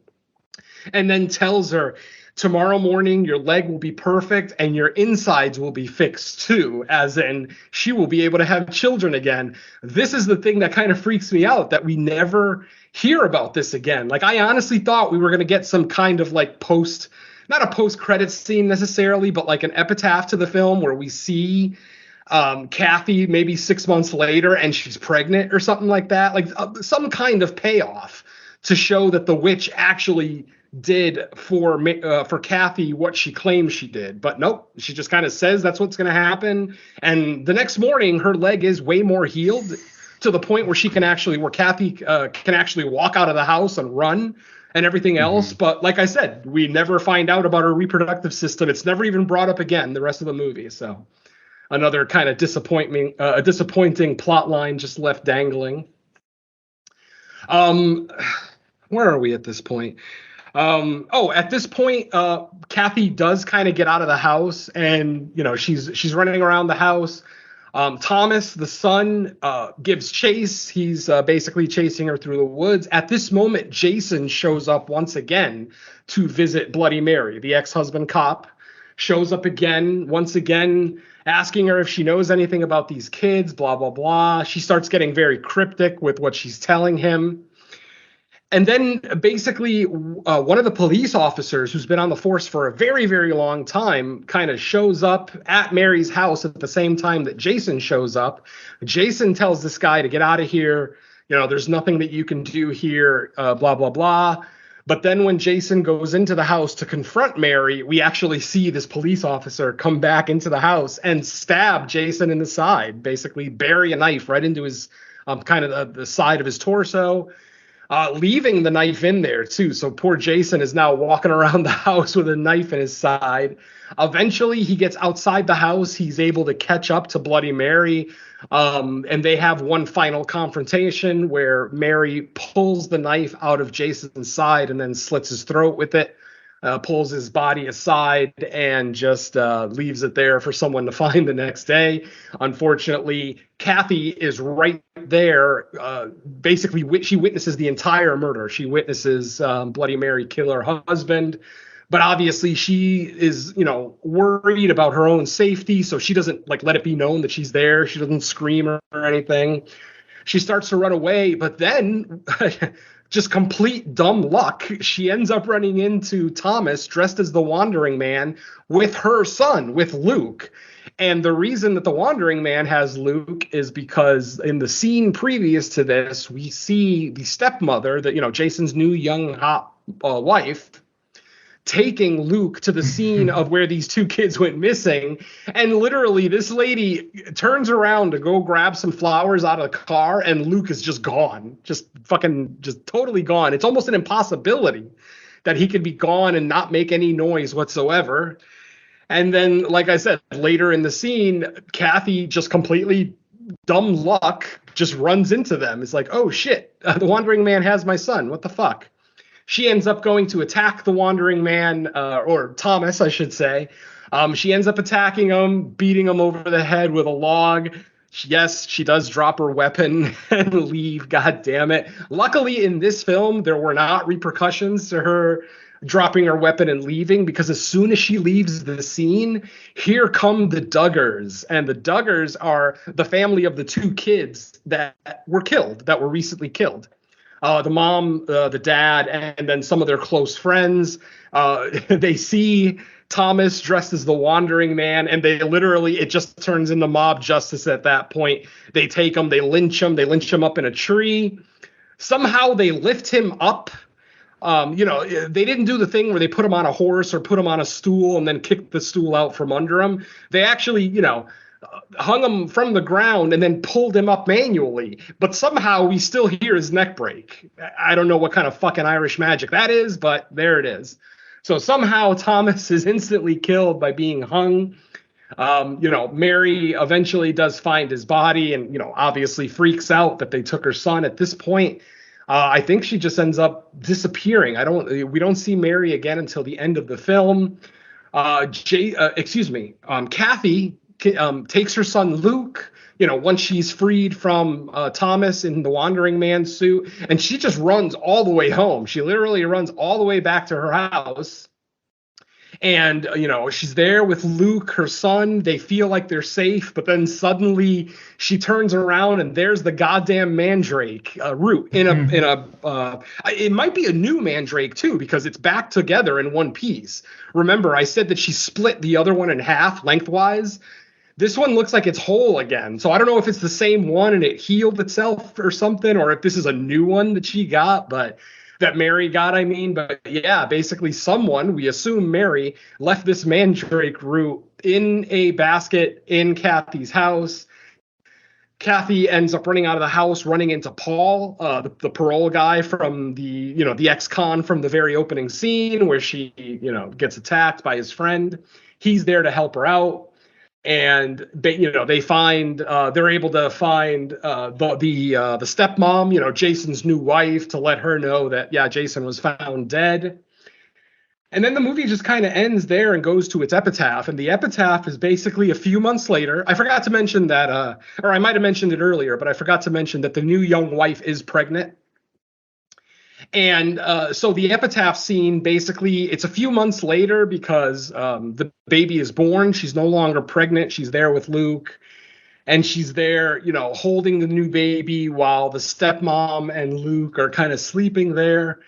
and then tells her, tomorrow morning, your leg will be perfect and your insides will be fixed too, as in she will be able to have children again. This is the thing that kind of freaks me out, that we never hear about this again. Like, I honestly thought we were going to get some kind of not a post-credits scene necessarily, but like an epitaph to the film where we see Kathy maybe 6 months later and she's pregnant or something like that. Like some kind of payoff to show that the witch actually did for Kathy what she claims she did. But nope, she just kind of says that's what's going to happen. And the next morning, her leg is way more healed, to the point where Kathy can actually walk out of the house and run and everything else. But like I said, we never find out about her reproductive system. It's never even brought up again the rest of the movie. So another kind of disappointing plot line just left dangling. Where are we at this point? At this point, Kathy does kind of get out of the house, and she's running around the house. Thomas, the son, gives chase. He's basically chasing her through the woods. At this moment, Jason shows up once again to visit Bloody Mary. The ex-husband cop shows up again, once again, asking her if she knows anything about these kids, blah, blah, blah. She starts getting very cryptic with what she's telling him. And then basically one of the police officers who's been on the force for a very, very long time kind of shows up at Mary's house at the same time that Jason shows up. Jason tells this guy to get out of here. There's nothing that you can do here, blah, blah, blah. But then when Jason goes into the house to confront Mary, we actually see this police officer come back into the house and stab Jason in the side, basically bury a knife right into his kind of the side of his torso. Leaving the knife in there, too. So poor Jason is now walking around the house with a knife in his side. Eventually, he gets outside the house. He's able to catch up to Bloody Mary. And they have one final confrontation where Mary pulls the knife out of Jason's side and then slits his throat with it. Pulls his body aside and just leaves it there for someone to find the next day. Unfortunately, Kathy is right there. Basically, she witnesses the entire murder. She witnesses Bloody Mary kill her husband. But obviously, she is, worried about her own safety. So she doesn't let it be known that she's there. She doesn't scream or anything. She starts to run away. But then just complete dumb luck, she ends up running into Thomas dressed as the Wandering Man with her son, with Luke. And the reason that the Wandering Man has Luke is because in the scene previous to this, we see the stepmother, Jason's new young hot wife, taking Luke to the scene of where these two kids went missing. And literally this lady turns around to go grab some flowers out of the car and Luke is just gone, just totally gone. It's almost an impossibility that he could be gone and not make any noise whatsoever. And then, like I said, later in the scene, Kathy, just completely dumb luck, just runs into them. It's like, oh shit, the Wandering Man has my son. What the fuck? She ends up going to attack the Wandering Man, or Thomas, I should say. She ends up attacking him, beating him over the head with a log. Yes, she does drop her weapon and leave. God damn it. Luckily, in this film, there were not repercussions to her dropping her weapon and leaving, because as soon as she leaves the scene, here come the Duggars. And the Duggars are the family of the two kids that were recently killed. The mom, the dad, and then some of their close friends. They see Thomas dressed as the Wandering Man, and it just turns into mob justice at that point. They take him, they lynch him up in a tree. Somehow they lift him up. They didn't do the thing where they put him on a horse or put him on a stool and then kick the stool out from under him. They actually, hung him from the ground and then pulled him up manually. But somehow we still hear his neck break. I don't know what kind of fucking Irish magic that is, but there it is. So somehow Thomas is instantly killed by being hung. Mary eventually does find his body and, obviously freaks out that they took her son. At this point, I think she just ends up disappearing. We don't see Mary again until the end of the film. Kathy takes her son Luke, once she's freed from Thomas in the Wandering Man suit, and she just runs all the way home. She literally runs all the way back to her house. And, she's there with Luke, her son. They feel like they're safe, but then suddenly she turns around and there's the goddamn Mandrake root it might be a new Mandrake too, because it's back together in one piece. Remember, I said that she split the other one in half lengthwise. This one looks like it's whole again. So I don't know if it's the same one and it healed itself or something, or if this is a new one that she got, that Mary got, But yeah, basically someone, we assume Mary, left this Mandrake root in a basket in Kathy's house. Kathy ends up running out of the house, running into Paul, the parole guy from the ex-con from the very opening scene where she, gets attacked by his friend. He's there to help her out. And they're able to find the stepmom, Jason's new wife, to let her know that Jason was found dead. And then the movie just kind of ends there and goes to its epitaph. And the epitaph is basically a few months later. I forgot to mention that, or I might have mentioned it earlier, but I forgot to mention that the new young wife is pregnant. And so the epitaph scene, basically, it's a few months later because the baby is born. She's no longer pregnant. She's there with Luke. And she's there, holding the new baby while the stepmom and Luke are kind of sleeping there.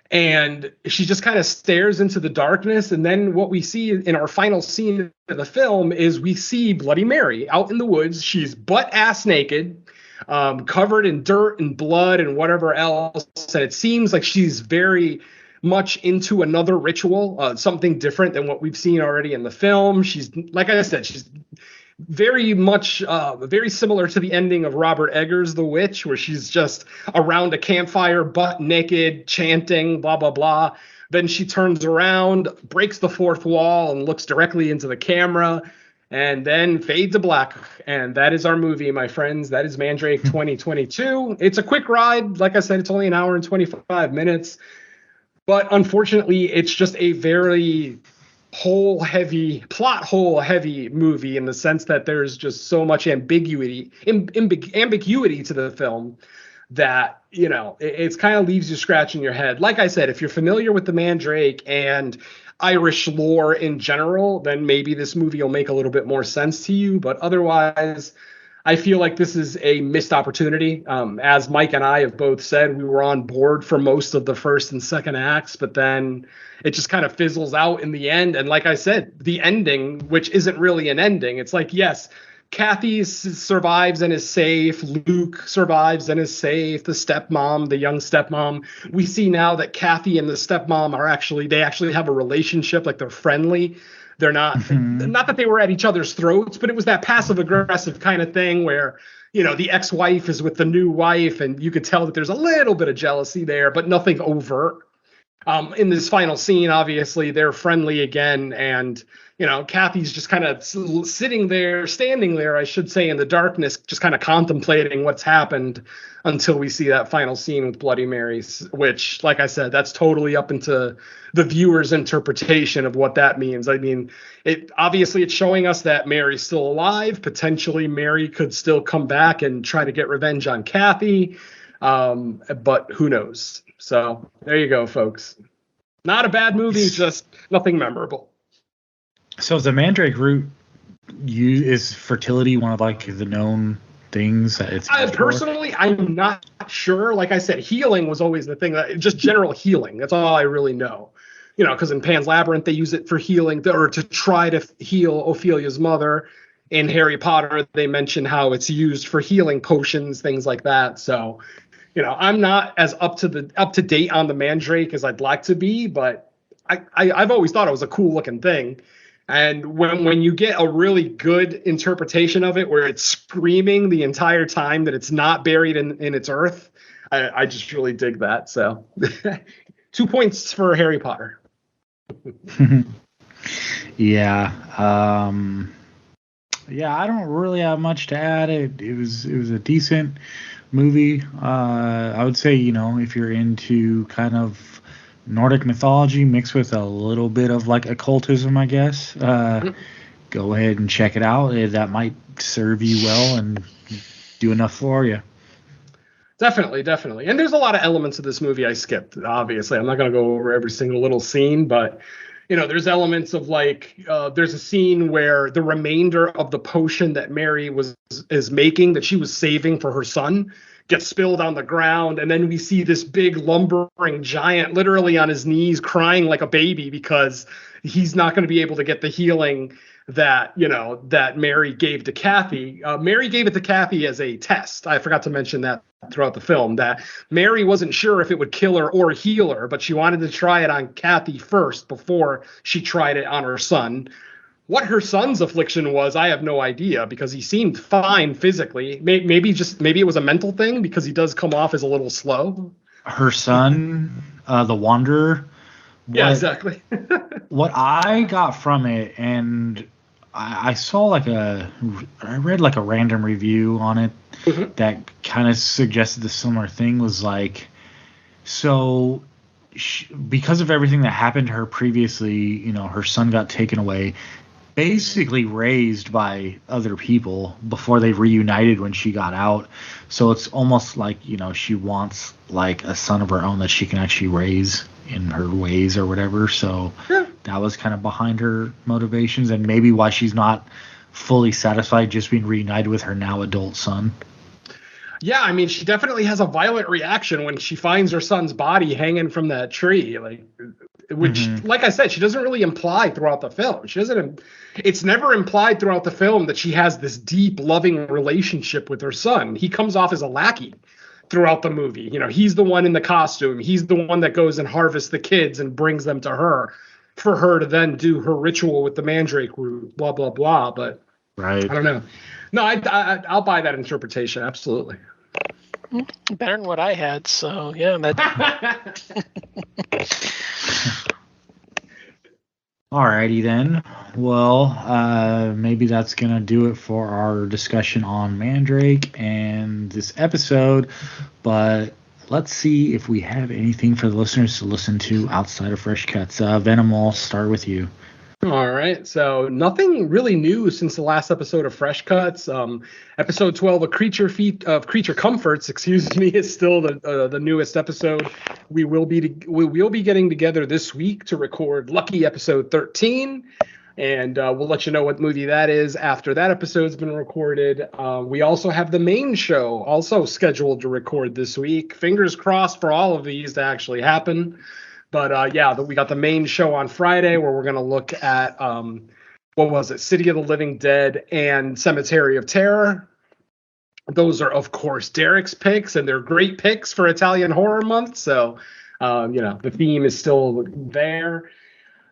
And she just kind of stares into the darkness. And then what we see in our final scene of the film is we see Bloody Mary out in the woods. She's butt-ass naked, covered in dirt and blood and whatever else. And it seems like she's very much into another ritual, something different than what we've seen already in the film. She's, like I said, she's very much very similar to the ending of Robert Eggers' The Witch, where she's just around a campfire, butt naked, chanting, blah, blah, blah. Then she turns around, breaks the fourth wall, and looks directly into the camera, and then fade to black. And that is our movie, my friends. That is Mandrake 2022. It's a quick ride. Like I said, it's only an hour and 25 minutes. But unfortunately, it's just a very plot hole heavy movie in the sense that there's just so much ambiguity to the film that it's kind of leaves you scratching your head. Like I said, if you're familiar with the Mandrake and Irish lore in general, then maybe this movie will make a little bit more sense to you. But otherwise, I feel like this is a missed opportunity. As Mike and I have both said, we were on board for most of the first and second acts, but then it just kind of fizzles out in the end. And like I said, the ending, which isn't really an ending, it's like, yes, Kathy survives and is safe. Luke survives and is safe. The young stepmom. We see now that Kathy and the stepmom they actually have a relationship, like they're friendly. They're not, not that they were at each other's throats, but it was that passive aggressive kind of thing where, the ex-wife is with the new wife and you could tell that there's a little bit of jealousy there, but nothing overt. In this final scene, obviously, they're friendly again. And, Kathy's just kind of standing there, I should say, in the darkness, just kind of contemplating what's happened until we see that final scene with Bloody Mary's, which, like I said, that's totally up into the viewer's interpretation of what that means. I mean, it's showing us that Mary's still alive. Potentially, Mary could still come back and try to get revenge on Kathy. But who knows? So there you go, folks. Not a bad movie, just nothing memorable. So is the Mandrake root is fertility one of the known things that it's personally, I'm not sure. Like I said, healing was always the thing, just general healing. That's all I really know. Because in Pan's Labyrinth, they use it for healing or to try to heal Ophelia's mother. In Harry Potter, they mention how it's used for healing potions, things like that. So, I'm not as up to date on the Mandrake as I'd like to be, but I've always thought it was a cool looking thing. And when you get a really good interpretation of it, where it's screaming the entire time that it's not buried in its earth, I just really dig that. So 2 points for Harry Potter. Yeah. I don't really have much to add. It was a decent movie. I would say, if you're into kind of Nordic mythology mixed with a little bit of occultism, I guess, go ahead and check it out. That might serve you well and do enough for you. Definitely. And there's a lot of elements of this movie I skipped, obviously. I'm not going to go over every single little scene, but there's elements of there's a scene where the remainder of the potion that Mary is making, that she was saving for her son, gets spilled on the ground. And then we see this big lumbering giant literally on his knees crying like a baby because he's not going to be able to get the healing that Mary gave to Kathy. Mary gave it to Kathy as a test. I forgot to mention that throughout the film, that Mary wasn't sure if it would kill her or heal her, but she wanted to try it on Kathy first before she tried it on her son. What her son's affliction was, I have no idea, because he seemed fine physically. Maybe it was a mental thing, because he does come off as a little slow. Her son, the Wanderer. Yeah, exactly. What I got from it, and I saw I read a random review on it that kind of suggested the similar thing, was so because of everything that happened to her previously, her son got taken away, basically raised by other people before they reunited when she got out. So it's almost like, she wants like a son of her own that she can actually raise in her ways or whatever. So that was kind of behind her motivations, and maybe why she's not fully satisfied just being reunited with her now adult son. Yeah, I mean, she definitely has a violent reaction when she finds her son's body hanging from that tree, which, like I said, she doesn't really imply throughout the film. It's never implied throughout the film that she has this deep, loving relationship with her son. He comes off as a lackey throughout the movie. He's the one in the costume. He's the one that goes and harvests the kids and brings them to her for her to then do her ritual with the Mandrake root, blah, blah, blah. But right. I don't know. No, I'll buy that interpretation. Absolutely. Better than what I had. So yeah, Alrighty then. Well, maybe that's gonna do it for our discussion on Mandrake and this episode. But let's see if we have anything for the listeners to listen to outside of Fresh Cuts. Venom, I'll start with you. All right, so nothing really new since the last episode of Fresh Cuts. Episode 12 of Creature Comforts, is still the newest episode. We will be getting together this week to record Lucky episode 13, and we'll let you know what movie that is after that episode's been recorded. We also have the main show also scheduled to record this week. Fingers crossed for all of these to actually happen. But we got the main show on Friday where we're going to look at, City of the Living Dead and Cemetery of Terror. Those are, of course, Derek's picks, and they're great picks for Italian Horror Month. So, the theme is still there.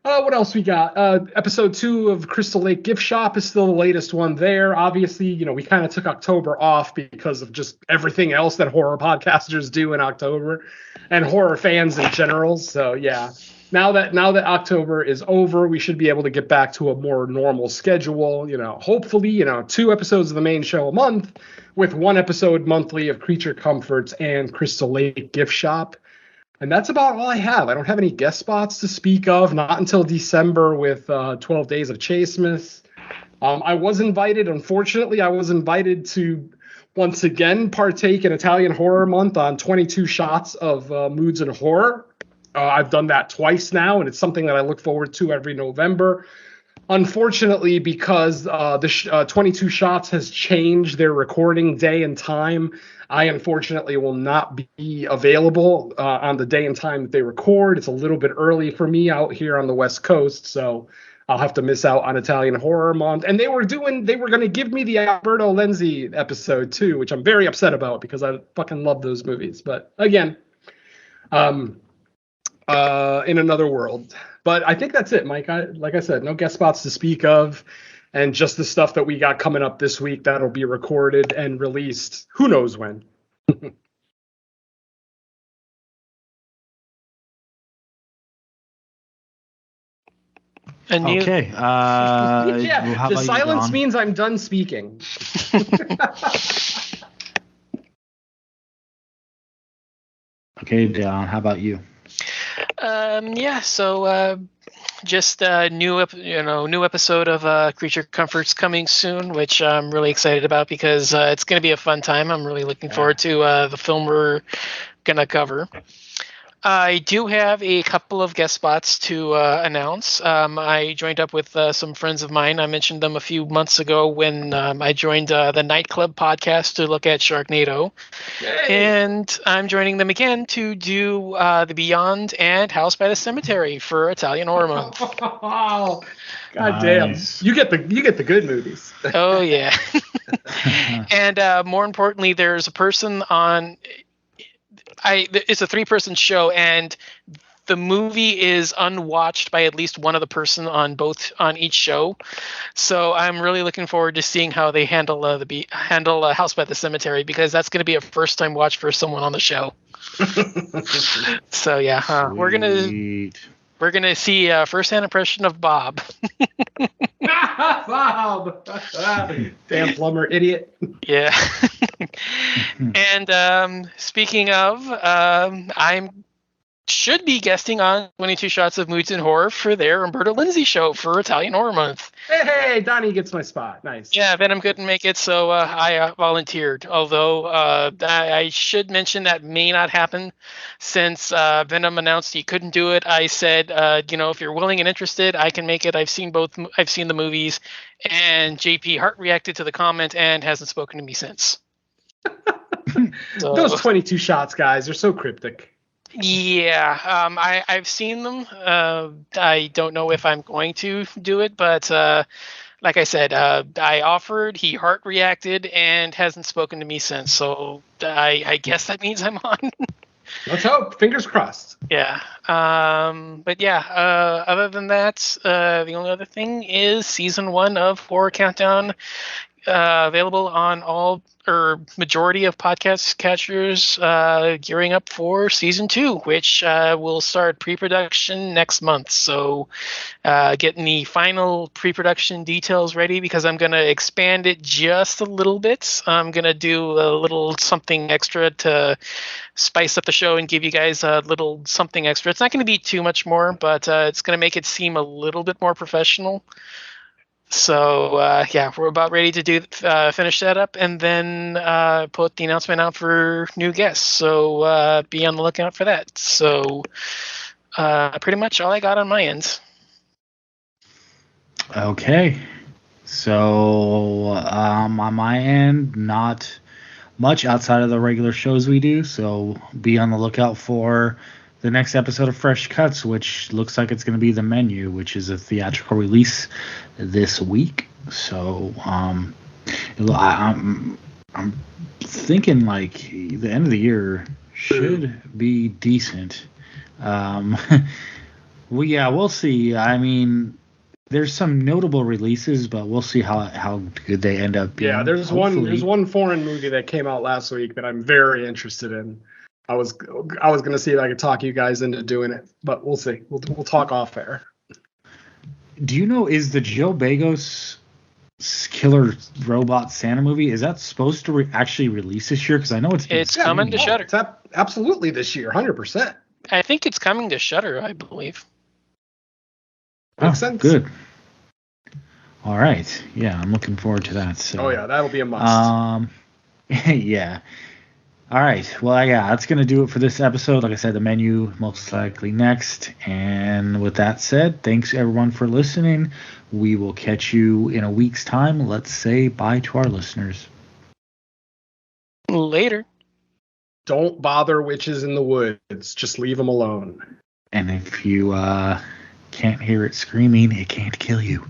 What else we got? Episode 2 of Crystal Lake Gift Shop is still the latest one there. Obviously, we kind of took October off because of just everything else that horror podcasters do in October and horror fans in general. So, yeah, now that October is over, we should be able to get back to a more normal schedule. Hopefully, 2 episodes of the main show a month with 1 episode monthly of Creature Comforts and Crystal Lake Gift Shop. And that's about all I have. I don't have any guest spots to speak of, not until December with 12 Days of Chasemas. Unfortunately, I was invited to once again partake in Italian Horror Month on 22 shots of Moods and Horror. I've done that twice now, and it's something that I look forward to every November. Unfortunately, because the 22 Shots has changed their recording day and time, I unfortunately will not be available on the day and time that they record. It's a little bit early for me out here on the West Coast, so I'll have to miss out on Italian Horror Month. And they were going to give me the Alberto Lenzi episode too, which I'm very upset about because I fucking love those movies. But again, in another world. But I think that's it, Mike. Like I said, no guest spots to speak of. And just the stuff that we got coming up this week that'll be recorded and released. Who knows when? Okay. Yeah, the silence means I'm done speaking. Okay, Don, how about you? Just a new episode of Creature Comforts coming soon, which I'm really excited about because it's going to be a fun time. I'm really looking forward to the film we're going to cover. I do have a couple of guest spots to announce. I joined up with some friends of mine. I mentioned them a few months ago when I joined the Nightclub podcast to look at Sharknado. Yay. And I'm joining them again to do the Beyond and House by the Cemetery for Italian Horror Month. Oh, God damn. You get the good movies. Oh, yeah. And more importantly, there's a person on... it's a 3-person show, and the movie is unwatched by at least one other person on each show. So I'm really looking forward to seeing how they handle House by the Cemetery, because that's going to be a first time watch for someone on the show. So yeah, we're gonna see a first-hand impression of Bob. Bob, damn plumber idiot. Yeah. And speaking of, I'm should be guesting on 22 Shots of Moods and Horror for their Umberto Lindsay show for Italian Horror Month. Hey, Donnie gets my spot. Nice. Yeah, Venom couldn't make it, so I volunteered. Although I should mention that may not happen, since Venom announced he couldn't do it. I said, if you're willing and interested, I can make it. I've seen both. I've seen the movies, and JP Hart reacted to the comment and hasn't spoken to me since. So, Those 22 shots, guys, they're so cryptic. Yeah, I've seen them. I don't know if I'm going to do it, but like I said, I offered, he heart reacted, and hasn't spoken to me since. So I guess that means I'm on. Let's hope. Fingers crossed. Yeah. But yeah, other than that, the only other thing is season 1 of Horror Countdown, available on all or majority of podcast catchers, gearing up for season 2, which will start pre-production next month. So getting the final pre-production details ready, because I'm going to expand it just a little bit. I'm going to do a little something extra to spice up the show and give you guys a little something extra. It's not going to be too much more, but it's going to make it seem a little bit more professional. So yeah, we're about ready to finish that up, and then put the announcement out for new guests. So be on the lookout for that. So pretty much all I got on my end. Okay. So on my end, not much outside of the regular shows we do. So be on the lookout for the next episode of Fresh Cuts, which looks like it's going to be The Menu, which is a theatrical release this week. So I'm thinking like the end of the year should be decent. We'll see. I mean, there's some notable releases, but we'll see how good they end up being. Yeah, there's one foreign movie that came out last week that I'm very interested in. I was gonna see if I could talk you guys into doing it, but we'll see. We'll talk off air. Do you know, is the Joe Bagos Killer Robot Santa movie, is that supposed to actually release this year? Because I know it's coming to Shudder. It's absolutely this year, 100%. I think it's coming to Shudder, I believe. Makes sense. Good. All right. Yeah, I'm looking forward to that. So. Oh yeah, that'll be a must. Yeah. All right. Well, yeah, that's going to do it for this episode. Like I said, The Menu most likely next. And with that said, thanks everyone for listening. We will catch you in a week's time. Let's say bye to our listeners. Later. Don't bother witches in the woods. Just leave them alone. And if you can't hear it screaming, it can't kill you.